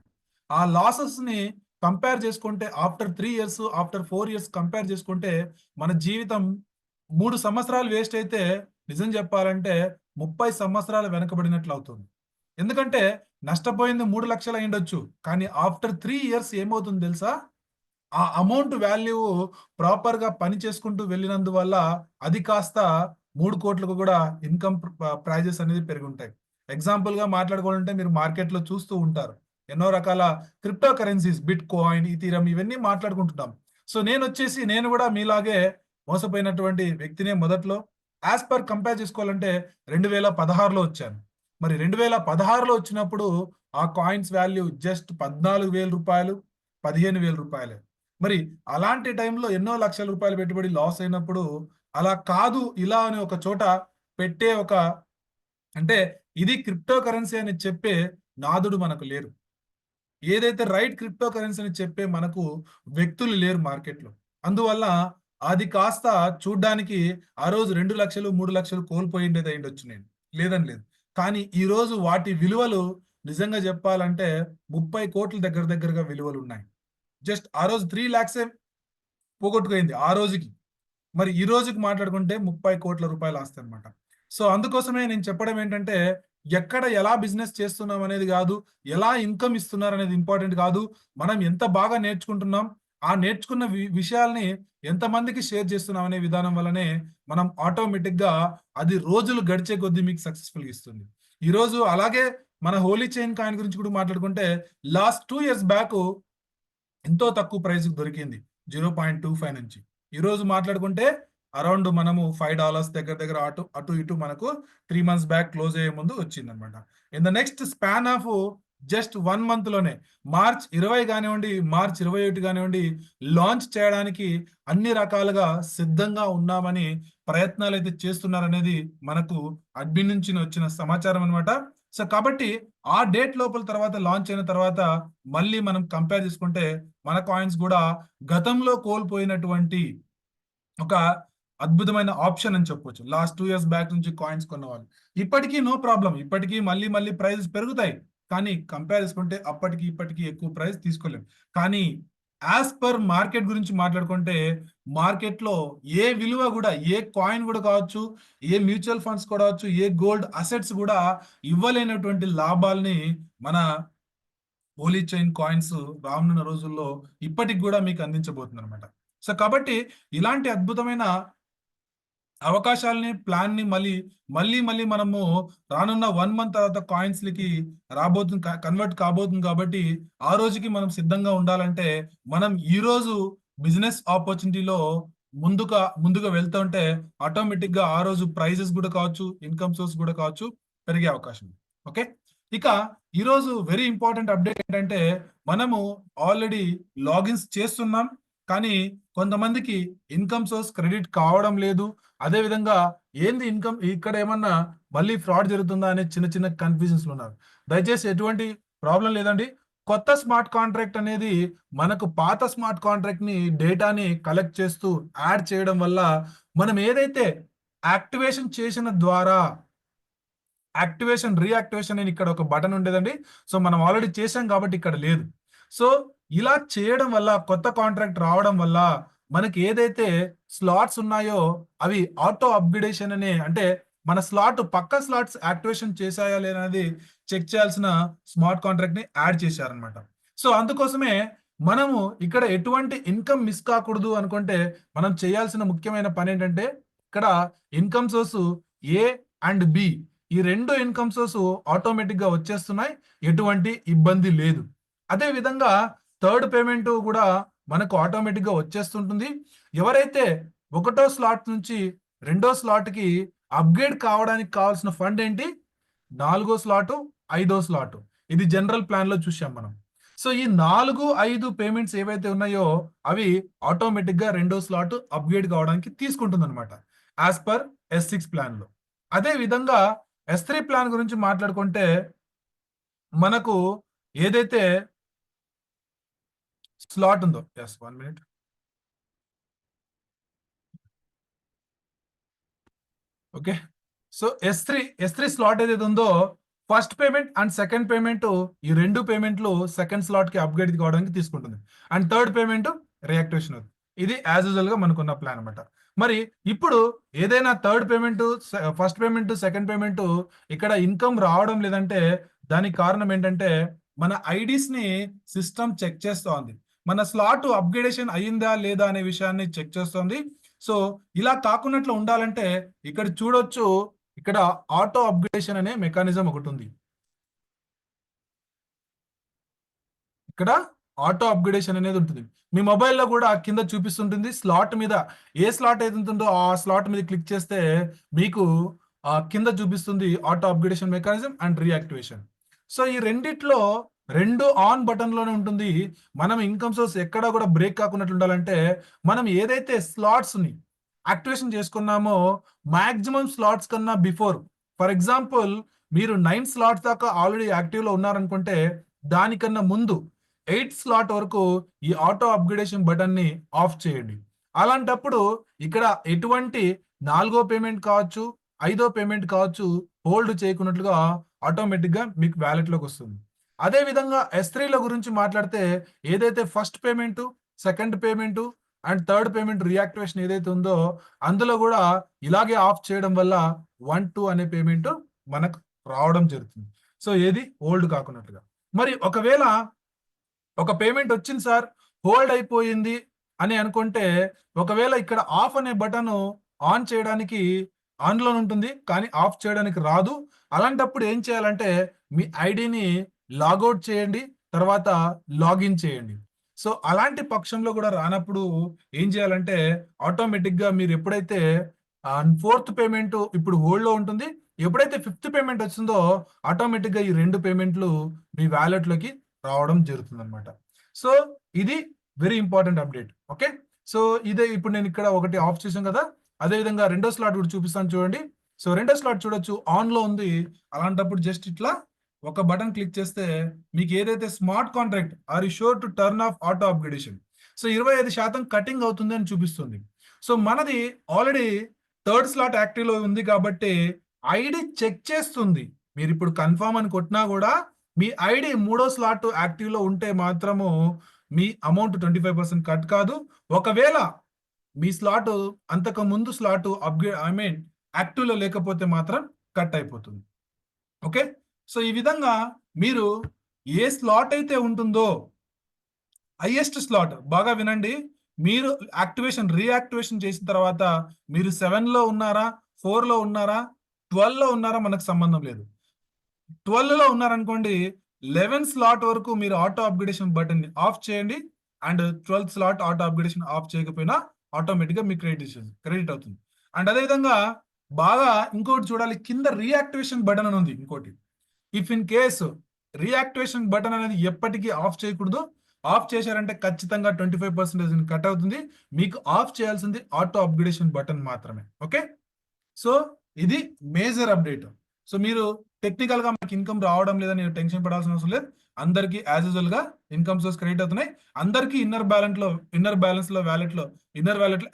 ఆ లాసెస్ని కంపేర్ చేసుకుంటే after 3 years, after 4 years compare చేసుకుంటే మన జీవితం 3 సంవత్సరాలు వేస్ట్ అయితే నిజం చెప్పాలంటే 30 సంవత్సరాలు వెనకబడినట్లు అవుతుంది. ఎందుకంటే నష్టపోయింది 3 లక్షలు అయ్యుండొచ్చు, కానీ ఆఫ్టర్ 3 ఇయర్స్ ఏమవుతుంది తెలుసా? ఆ అమౌంట్ వాల్యూ ప్రాపర్గా పని చేసుకుంటూ వెళ్ళినందువల్ల అది కాస్త 3 కోట్లకు కూడా ఇన్కమ్ ప్రైజెస్ అనేది పెరిగి ఉంటాయి. ఎగ్జాంపుల్గా మాట్లాడుకోవాలంటే మీరు మార్కెట్లో చూస్తూ ఉంటారు ఎన్నో రకాల crypto currencies, bit coin, Ethereum ఇవన్నీ మాట్లాడుకుంటున్నాం. సో నేను కూడా మీలాగే మోసపోయినటువంటి వ్యక్తినే మొదట్లో. యాజ్ పర్ కంపేర్ చేసుకోవాలంటే 2016లో వచ్చాను. మరి 2016లో వచ్చినప్పుడు ఆ కాయిన్స్ వాల్యూ జస్ట్ ₹14,000, ₹15,000. మరి అలాంటి టైంలో ఎన్నో లక్షల రూపాయలు పెట్టుబడి లాస్ అయినప్పుడు అలా కాదు ఇలా అని ఒక చోట పెట్టే అంటే ఇది క్రిప్టో కరెన్సీ అని చెప్పే నాదుడు మనకు లేరు. ఏదైతే రైట్ క్రిప్టో కరెన్సీ అని చెప్పే మనకు వ్యక్తులు లేరు మార్కెట్లో. అందువల్ల అది కాస్త చూడ్డానికి ఆ రోజు 2 లక్షలు 3 లక్షలు కోల్పోయిండేది అయ్యుండొచ్చు నేను, లేదని లేదు. కానీ ఈ రోజు వాటి విలువలు నిజంగా చెప్పాలంటే 30 కోట్ల దగ్గరగా విలువలు ఉన్నాయి. జస్ట్ ఆ రోజు 3 lakhs పోగొట్టుకుంది ఆ రోజుకి. మరి ఈ రోజుకి మాట్లాడుకుంటే 30 కోట్ల రూపాయలు ఆస్తి అనమాట. సో అందుకోసమే నేను చెప్పడం ఏంటంటే ఎక్కడ ఎలా బిజినెస్ చేస్తున్నాం అనేది కాదు, ఎలా ఇన్కమ్ ఇస్తున్నారు అనేది ఇంపార్టెంట్ కాదు, మనం ఎంత బాగా నేర్చుకుంటున్నాం, ఆ నేర్చుకున్న విషయాల్ని ఎంతమందికి షేర్ చేస్తున్నాం అనే విధానం వల్లనే మనం ఆటోమేటిక్ గా అది రోజులు గడిచే కొద్దీ మీకు సక్సెస్ఫుల్ ఇస్తుంది. ఈ రోజు అలాగే మన హోలీ చైన్ కాయిన్ గురించి కూడా మాట్లాడుకుంటే లాస్ట్ 2 years బ్యాక్ ఎంతో తక్కువ ప్రైస్ దొరికింది 0.25 నుంచి. ఈ రోజు మాట్లాడుకుంటే అరౌండ్ మనము $5 దగ్గర దగ్గర అటు అటు ఇటు మనకు 3 months బ్యాక్ క్లోజ్ అయ్యే ముందు వచ్చింది అనమాట. In the next span of just 1 month లోనే మార్చ్ 20 కానివ్వండి, మార్చ్ 21 కానివ్వండి, లాంచ్ చేయడానికి అన్ని రకాలుగా సిద్ధంగా ఉన్నామని ప్రయత్నాలు అయితే చేస్తున్నారనేది మనకు అడ్మిన్ నుంచి వచ్చిన సమాచారం అనమాట. సో కాబట్టి ఆ డేట్ లోపల తర్వాత లాంచ్ అయిన తర్వాత మళ్ళీ మనం కంపేర్ చేసుకుంటే మన కాయిన్స్ కూడా గతంలో కోల్పోయినటువంటి ఒక అద్భుతమైన ఆప్షన్ అని చెప్పొచ్చు. లాస్ట్ 2 years బ్యాక్ నుంచి కాయిన్స్ కొన్న వాళ్ళు ఇప్పటికీ నో ప్రాబ్లం, ఇప్పటికీ మళ్ళీ మళ్ళీ ప్రైజెస్ పెరుగుతాయి. కానీ కంపేర్ చేసుకుంటే అప్పటికి ఇప్పటికీ ఎక్కువ ప్రైస్ తీసుకోలేం. కానీ యాజ్ పర్ మార్కెట్ గురించి మాట్లాడుకుంటే మార్కెట్లో ఏ విలువ కూడా, ఏ కాయిన్ కూడా కావచ్చు, ఏ మ్యూచువల్ ఫండ్స్ కూడా కావచ్చు, ఏ గోల్డ్ అసెట్స్ కూడా ఇవ్వలేనటువంటి లాభాల్ని మన హోలీ చైన్ కాయిన్స్ రానున్న రోజుల్లో ఇప్పటికి కూడా మీకు అందించబోతుంది అనమాట. సో కాబట్టి ఇలాంటి అద్భుతమైన అవకాశాలని, ప్లాన్ ని మళ్ళీ మనము రానున్న 1 month తర్వాత కాయిన్స్లకి కన్వర్ట్ కాబోతుంది. కాబట్టి ఆ రోజుకి మనం సిద్ధంగా ఉండాలంటే మనం ఈ రోజు బిజినెస్ ఆపర్చునిటీలో ముందుగా వెళ్తుంటే ఆటోమేటిక్ గా ఆ రోజు ప్రైజెస్ కూడా కావచ్చు, ఇన్కమ్ సోర్స్ కూడా కావచ్చు, పెరిగే అవకాశం. ఓకే, ఇక ఈరోజు వెరీ ఇంపార్టెంట్ అప్డేట్ ఏంటంటే మనము ఆల్రెడీ లాగిన్స్ చేస్తున్నాం, కానీ కొంతమందికి ఇన్కమ్ సోర్స్ క్రెడిట్ కావడం లేదు. అదే విధంగా ఏంది ఇన్కమ్, ఇక్కడ ఏమన్నా మళ్ళీ ఫ్రాడ్ జరుగుతుందా అనే చిన్న కన్ఫ్యూజన్స్ ఉన్నారు. దయచేసి ఎటువంటి ప్రాబ్లం లేదండి. కొత్త స్మార్ట్ కాంట్రాక్ట్ అనేది మనకు పాత స్మార్ట్ కాంట్రాక్ట్ ని డేటాని కలెక్ట్ చేస్తూ యాడ్ చేయడం వల్ల మనం ఏదైతే యాక్టివేషన్ చేసిన ద్వారా రీయాక్టివేషన్ అని ఇక్కడ ఒక బటన్ ఉండేదండి. సో మనం ఆల్రెడీ చేసాం కాబట్టి ఇక్కడ లేదు. సో ఇలా చేయడం వల్ల, కొత్త కాంట్రాక్ట్ రావడం వల్ల మనకి ఏదైతే స్లాట్స్ ఉన్నాయో అవి ఆటో అప్గ్రేడేషన్ అనే, అంటే మన పక్క స్లాట్స్ యాక్టివేషన్ చేశాయా లేదనేది చెక్ చేయాల్సిన స్మార్ట్ కాంట్రాక్ట్ ని యాడ్ చేశారనమాట. సో అందుకోసమే మనము ఇక్కడ ఎటువంటి ఇన్కమ్ మిస్ కాకూడదు అనుకుంటే మనం చేయాల్సిన ముఖ్యమైన పని ఏంటంటే ఇక్కడ income source A and B, ఈ 2 ఇన్కమ్ సోర్స్ ఆటోమేటిక్ గా వచ్చేస్తున్నాయి, ఎటువంటి ఇబ్బంది లేదు. అదే విధంగా థర్డ్ పేమెంట్ కూడా మనకు ఆటోమేటిక్ గా వచ్చేస్తుంటుంది. ఎవరైతే 1వ స్లాట్ నుంచి 2వ స్లాట్ కి అప్గ్రేడ్ కావడానికి కావాల్సిన ఫండ్ ఏంటి, 4వ స్లాట్, 5వ స్లాట్, ఇది జనరల్ ప్లాన్ లో చూసాం మనం. సో ఈ 4, 5 పేమెంట్స్ ఏవైతే ఉన్నాయో అవి ఆటోమేటిక్ గా 2వ స్లాట్ అప్గ్రేడ్ కావడానికి తీసుకుంటుంది అనమాట, యాజ్ పర్ S6 ప్లాన్ లో. అదే విధంగా S3 ప్లాన్ గురించి మాట్లాడుకుంటే మనకు ఏదైతే స్లాట్ ఉందో, 1 minute, okay. So S3 slot ఏదైతే ఉందో first payment and second payment, ఈ 2 పేమెంట్లు సెకండ్ స్లాట్ కి అప్గ్రేడ్ కావడానికి తీసుకుంటుంది. అండ్ థర్డ్ పేమెంట్ రియాక్టివేషన్ అవుతుంది. ఇది యాజ్ యూజువల్ గా మనకున్న ప్లాన్ అనమాట. మరి ఇప్పుడు ఏదైనా third payment, first payment, second payment ఇక్కడ ఇన్కమ్ రావడం లేదంటే దానికి కారణం ఏంటంటే మన ఐడీస్ ని సిస్టమ్ చెక్ చేస్తోంది, మన స్లాట్ అప్గ్రేడేషన్ అయ్యిందా లేదా అనే విషయాన్ని చెక్ చేస్తోంది. సో ఇలా కాకున్నట్లు ఉండాలంటే ఇక్కడ చూడొచ్చు, ఇక్కడ ఆటో అప్గ్రేడేషన్ అనే మెకానిజం ఒకటి ఉంది. ఇక్కడ ఆటో అప్గ్రేడేషన్ అనేది ఉంటుంది. మీ మొబైల్లో కూడా కింద చూపిస్తుంటుంది, స్లాట్ మీద ఏ స్లాట్ ఏది ఉంటుందో ఆ స్లాట్ మీద క్లిక్ చేస్తే మీకు కింద చూపిస్తుంది auto upgradation mechanism and reactivation. So ఈ రెండిట్లో 2 ఆన్ బటన్ లోనే ఉంటుంది. మనం ఇన్కమ్ సోర్స్ ఎక్కడా కూడా బ్రేక్ కాకున్నట్లు ఉండాలంటే మనం ఏదైతే స్లాట్స్ ని యాక్టివేషన్ చేసుకున్నామో మాక్సిమం స్లాట్స్ కన్నా బిఫోర్, ఫర్ ఎగ్జాంపుల్ మీరు 9 స్లాట్స్ దాకా ఆల్రెడీ యాక్టివ్ లో ఉన్నారనుకుంటే దానికన్నా ముందు 8 స్లాట్ వరకు ఈ ఆటో అప్గ్రేడేషన్ బటన్ ని ఆఫ్ చేయండి. అలాంటప్పుడు ఇక్కడ ఎటువంటి 4వ పేమెంట్ కావచ్చు, 5వ పేమెంట్ కావచ్చు హోల్డ్ చేయకున్నట్లుగా ఆటోమేటిక్ గా మీకు వ్యాలెట్ లోకి వస్తుంది. అదే విధంగా S3 గురించి మాట్లాడితే ఏదైతే first payment, second payment and third payment reactivation ఏదైతే ఉందో అందులో కూడా ఇలాగే ఆఫ్ చేయడం వల్ల 1, 2 అనే పేమెంట్ మనకు రావడం జరుగుతుంది. సో ఏది హోల్డ్ కాకున్నట్లుగా. మరి ఒకవేళ ఒక పేమెంట్ వచ్చింది సార్, హోల్డ్ అయిపోయింది అని అనుకుంటే, ఒకవేళ ఇక్కడ ఆఫ్ అనే బటన్ ఆన్ చేయడానికి ఆన్‌లో ఉంటుంది. కానీ ఆఫ్ చేయడానికి రాదు. అలాంటప్పుడు ఏం చేయాలంటే మీ ఐడీని లాగౌట్ చేయండి. తర్వాత లాగిన్ చేయండి. సో అలాంటి పక్షంలో కూడా రానప్పుడు ఏం చేయాలంటే ఆటోమేటిక్‌గా మీరు ఎప్పుడైతే ఫోర్త్ పేమెంట్ ఇప్పుడు హోల్డ్‌లో ఉంటుంది. ఎప్పుడైతే ఫిఫ్త్ పేమెంట్ వచ్చిందో ఆటోమేటిక్‌గా ఈ 2 పేమెంట్లు మీ వాలెట్‌లోకి రావడం జరుగుతుందన్నమాట. సో ఇది very important update. Okay. So ఇదే ఇప్పుడు నేను ఇక్కడ ఒకటి ఆఫ్ చేశాను కదా. అదే విధంగా రెండో స్లాట్ కూడా చూపిస్తాను చూడండి. సో రెండో స్లాట్ చూడొచ్చు ఆన్ లో ఉంది. అలాంటప్పుడు జస్ట్ ఇట్లా ఒక బటన్ క్లిక్ చేస్తే మీకు ఏదైతే smart contract are you sure to turn off auto upgradation. So 25% cutting అవుతుంది అని చూపిస్తుంది. సో మనది ఆల్రెడీ థర్డ్ స్లాట్ యాక్టివ్ లో ఉంది కాబట్టి ఐడి చెక్ చేస్తుంది. మీరు ఇప్పుడు కన్ఫర్మ్ అని కొట్టినా కూడా మీ ఐడి మూడో స్లాట్ యాక్టివ్ లో ఉంటే మాత్రము మీ అమౌంట్ 25% కట్ కాదు. ఒకవేళ మీ స్లాట్ అంతకు ముందు స్లాట్ అప్గ్రేడ్ యాక్టివ్ లో లేకపోతే మాత్రం కట్ అయిపోతుంది. ఓకే. సో ఈ విధంగా మీరు ఏ స్లాట్ అయితే ఉంటుందో హైయెస్ట్ స్లాట్ బాగా వినండి. మీరు రీయాక్టివేషన్ చేసిన తర్వాత మీరు 7 లో ఉన్నారా, 4 లో ఉన్నారా, 12 లో ఉన్నారా మనకు సంబంధం లేదు. 12 లో ఉన్నారనుకోండి 11 స్లాట్ వరకు మీరు ఆటో అప్గ్రేడేషన్ బటన్ ని ఆఫ్ చేయండి. And 12th slot auto upgradation of చేయకపోయినా ఆటోమేటిక్ గా మీకు క్రెడిట్ అవుతుంది. అండ్ అదే విధంగా బాగా ఇంకోటి చూడాలి, కింద రీయాక్టివేషన్ బటన్ అని ఉంది ఇంకోటి. If in case reactivation button అనేది ఎప్పటికీ ఆఫ్ చేయకూడదు. ఆఫ్ చేశారంటే ఖచ్చితంగా 25% కట్ అవుతుంది. మీకు ఆఫ్ చేయాల్సింది ఆటో అప్గ్రేడేషన్ బటన్ మాత్రమే. ఓకే. సో ఇది మేజర్ అప్డేట్. సో మీరు టెక్నికల్ గా మాకు ఇన్కమ్ రావడం లేదని టెన్షన్ పడాల్సిన అవసరం లేదు. అందరికీ యాజ్ యూజువల్ గా ఇన్కమ్ సోర్స్ క్రెడిట్ అవుతున్నాయి. అందరికీ ఇన్నర్ బ్యాలెన్స్ లో వ్యాలెట్ లో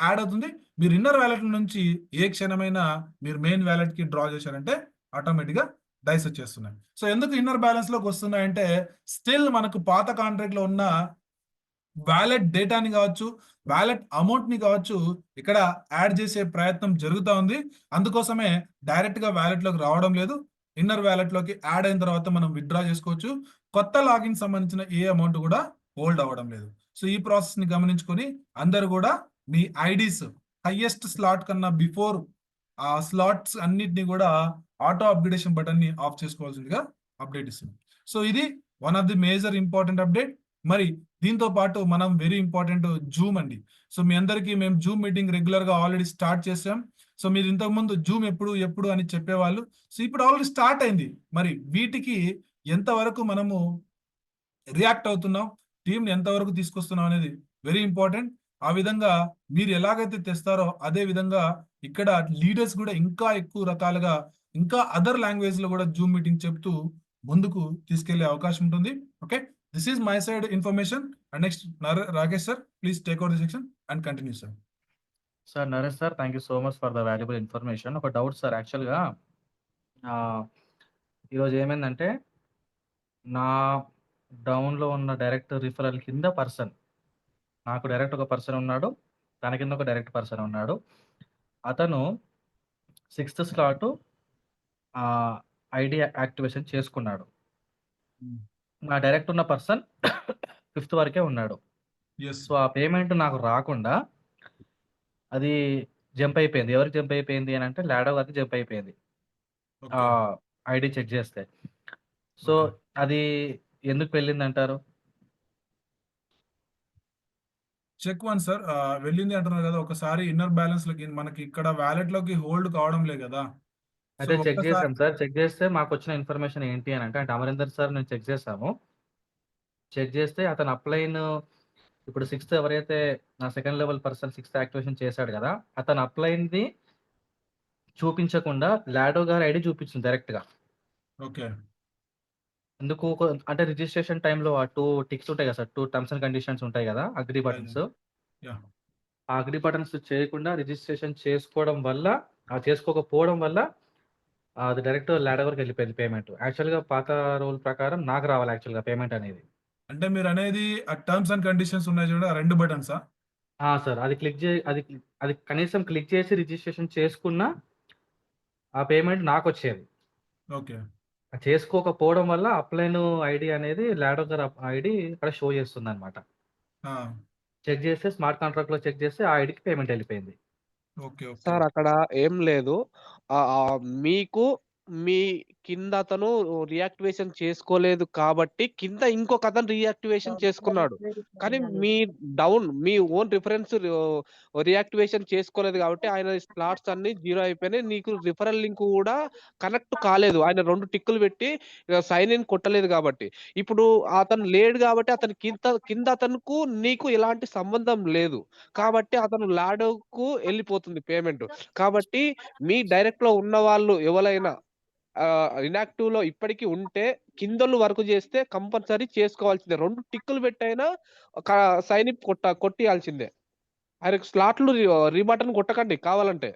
యాడ్ అవుతుంది. మీరు ఇన్నర్ వ్యాలెట్ నుంచి ఏ క్షణమైనా మీరు మెయిన్ వ్యాలెట్ కి డ్రా చేశారంటే ఆటోమేటిక్ గా డైస్ వచ్చేస్తున్నాయి. సో ఎందుకు ఇన్నర్ బ్యాలెన్స్ లోకి వస్తున్నాయంటే స్టిల్ మనకు పాత కాంట్రాక్ట్ లో ఉన్న వ్యాలెట్ డేటాని కావచ్చు, వ్యాలెట్ అమౌంట్ ని కావచ్చు ఇక్కడ యాడ్ చేసే ప్రయత్నం జరుగుతూ ఉంది. అందుకోసమే డైరెక్ట్ గా వ్యాలెట్ లోకి రావడం లేదు. ఇన్నర్ వ్యాలెట్ లోకి యాడ్ అయిన తర్వాత మనం విత్డ్రా చేసుకోవచ్చు. కొత్త లాగిన్ సంబంధించిన ఏ అమౌంట్ కూడా హోల్డ్ అవ్వడం లేదు. సో ఈ ప్రాసెస్ ని గమనించుకొని అందరు కూడా మీ ఐడీస్ హైయెస్ట్ స్లాట్ కన్నా బిఫోర్ ఆ స్లాట్స్ అన్నిటిని కూడా ఆటో అప్గ్రేడేషన్ బటన్ ని ఆఫ్ చేసుకోవాల్సిందిగా అప్డేట్ ఇస్తుంది. సో ఇది one of the major important update. మరి దీంతో పాటు మనం వెరీ ఇంపార్టెంట్ జూమ్ అండి. సో మీ అందరికీ మేము జూమ్ మీటింగ్ రెగ్యులర్ గా ఆల్రెడీ స్టార్ట్ చేసాం. సో మీరు ఇంతకు ముందు జూమ్ ఎప్పుడు అని చెప్పేవాళ్ళు. సో ఇప్పుడు ఆల్రెడీ స్టార్ట్ అయింది. మరి వీటికి ఎంతవరకు మనము రియాక్ట్ అవుతున్నాం, టీంని ఎంతవరకు తీసుకొస్తున్నాం అనేది వెరీ ఇంపార్టెంట్. ఆ విధంగా మీరు ఎలాగైతే తెస్తారో అదే విధంగా ఇక్కడ లీడర్స్ కూడా ఇంకా ఎక్కువ రకాలుగా ఇంకా అదర్ లాంగ్వేజ్ లో కూడా జూమ్ మీటింగ్ చెప్తూ ముందుకు తీసుకెళ్లే అవకాశం ఉంటుంది. Okay. This is my side information. And next Rakesh sir, please take over the section and continue sir. Sir Naresh sir, thank you so much for the valuable information. ఒక doubt sir, యాక్చువల్గా ఈరోజు ఏమైందంటే నా డౌన్లో ఉన్న డైరెక్ట్ రిఫరల్ కింద person, నాకు direct ఒక పర్సన్ ఉన్నాడు, తన కింద ఒక డైరెక్ట్ పర్సన్ ఉన్నాడు. అతను 6th స్లాట్ ఐడి యాక్టివేషన్ చేసుకున్నాడు. నా డైరెక్ట్ ఉన్న పర్సన్ 5th వరకే ఉన్నాడు. సో ఆ పేమెంట్ నాకు రాకుండా అది జంప్ అయిపోయింది. ఎవరికి జంప్ అయిపోయింది అని అంటే లాడో గారికి జంప్ అయిపోయింది ఐడి చెక్ చేస్తే. సో అది ఎందుకు వెళ్ళింది అంటారు? చెక్ వన్ సార్, వెళ్ళింది అంటున్నారు కదా. ఒకసారి ఇన్నర్ బ్యాలెన్స్ లోకి మనకి ఇక్కడ వ్యాలెట్ లోకి హోల్డ్ కావడం లేదు కదా. అయితే చెక్ చేసాం సార్. చెక్ చేస్తే మాకు వచ్చిన ఇన్ఫర్మేషన్ ఏంటి అని అంటే అమరీందర్ సార్ నేను చెక్ చేసాము. చెక్ చేస్తే అతను అప్లైన్ ఇప్పుడు 6th ఎవరైతే నా second level person 6th activation చేశాడు కదా, అతను అప్లైన్ది చూపించకుండా లాడో గారి ఐడి చూపించింది డైరెక్ట్ గా. ఓకే. ఎందుకు అంటే రిజిస్ట్రేషన్ టైంలో ఆ 2 టిక్స్ ఉంటాయి కదా సార్, 2 టర్మ్స్ అండ్ కండిషన్స్ ఉంటాయి కదా, అగ్రి బటన్స్. ఆ అగ్రి బటన్స్ చేయకుండా రిజిస్ట్రేషన్ చేసుకోకపోవడం వల్ల అది డైరెక్ట్ లాడో వరకు వెళ్ళిపోయింది పేమెంట్. యాక్చువల్గా పాత రూల్ ప్రకారం నాకు రావాలి యాక్చువల్గా పేమెంట్ అనేది. అంటే మీరు అనేది ఆ టర్మ్స్ అండ్ కండిషన్స్ ఉన్నాయి చూడండి, ఆ 2 బటన్సా? సార్ అది అది కనీసం క్లిక్ చేసి రిజిస్ట్రేషన్ చేసుకున్నా ఆ పేమెంట్ నాకు వచ్చేది. ఓకే. చేసుకోకపోవడం వల్ల అప్లైన్ ఐడి అనేది లాడర్ ఐడి అక్కడ షో చేస్తుందన్నమాట. ఆ! చెక్ చేస్తే స్మార్ట్ కాంట్రాక్ట్‌లో చెక్ చేస్తే ఆ ఐడికి పేమెంట్ ఎళ్ళిపోయింది. ఓకే. ఓకే. సార్ అక్కడ ఏం లేదు. మీకు మీ కింద అతను రియాక్టివేషన్ చేసుకోలేదు కాబట్టి, కింద ఇంకొకతను రియాక్టివేషన్ చేసుకున్నాడు. కానీ మీ ఓన్ రిఫరెన్స్ రియాక్టివేషన్ చేసుకోలేదు కాబట్టి, ఆయన స్లాట్స్ అన్నీ 0 అయిపోయినాయి. నీకు రిఫరల్ లింక్ కూడా కనెక్ట్ కాలేదు. ఆయన 2 టిక్కులు పెట్టి సైన్ ఇన్ కొట్టలేదు కాబట్టి. ఇప్పుడు అతను లేడు కాబట్టి, అతని కింద అతనుకు నీకు ఎలాంటి సంబంధం లేదు. కాబట్టి అతను లాడర్‌కు ఎళ్ళిపోతుంది పేమెంట్. కాబట్టి మీ డైరెక్ట్‌లో ఉన్నవాళ్ళు ఎవలైనా ఇనాక్టివ్‌లో ఇప్పటికి ఉంటే కిందోళ్ళు వర్క్ చేస్తే కంపల్సరీ చేసుకోవాల్సిందే. 2 టిక్కులు పెట్టైనా ఒక సైన్ ఇన్ కొట్టియాల్సిందే. ఆయనకు స్లాట్‌లు రీబటన్ కొట్టకండి కావాలంటే.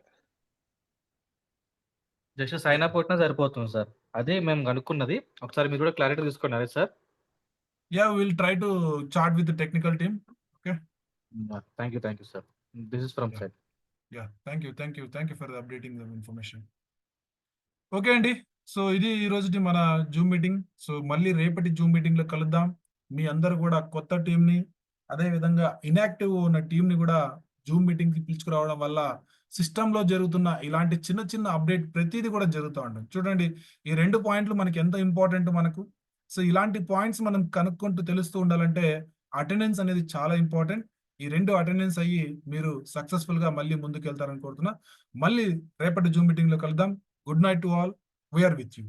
జస్ట్ సైన్ అప్ కొట్టినా సరిపోతుంది సార్. అదే మేము కనుక్కున్నది. ఒకసారి మీరు కూడా క్లారిటీ తీసుకోండి. అదే sir. Yeah, we'll try to chat with the technical team. Okay. Thank you sir. This is from Yeah. Side. Yeah. Thank you for the updating the information. Okay అండి. సో ఇది ఈరోజుటి మన జూమ్ మీటింగ్. సో మళ్ళీ రేపటి Zoom మీటింగ్‌లో కలుద్దాం. మీ అందరూ కూడా కొత్త టీమ్‌ని, అదే విధంగా ఇనాక్టివ్ ఉన్న టీమ్‌ని కూడా జూమ్ మీటింగ్‌కి పిలుచుకురావడం వల్ల సిస్టమ్‌లో జరుగుతున్న ఇలాంటి చిన్న చిన్న అప్డేట్ ప్రతీది కూడా జరుగుతా ఉంటుంది. చూడండి, ఈ 2 పాయింట్లు మనకి ఎంత ఇంపార్టెంట్ మనకు. సో ఇలాంటి పాయింట్స్ మనం కనుక్కుంటూ తెలుస్తూ ఉండాలంటే అటెండెన్స్ అనేది చాలా ఇంపార్టెంట్. ఈ 2 అటెండెన్స్ అయ్యి మీరు సక్సెస్‌ఫుల్‌గా మళ్ళీ ముందుకెళ్తారని కోరుతున్నా. మళ్ళీ రేపటి జూమ్ మీటింగ్‌లో కలుద్దాం. Good night to all. We are with you.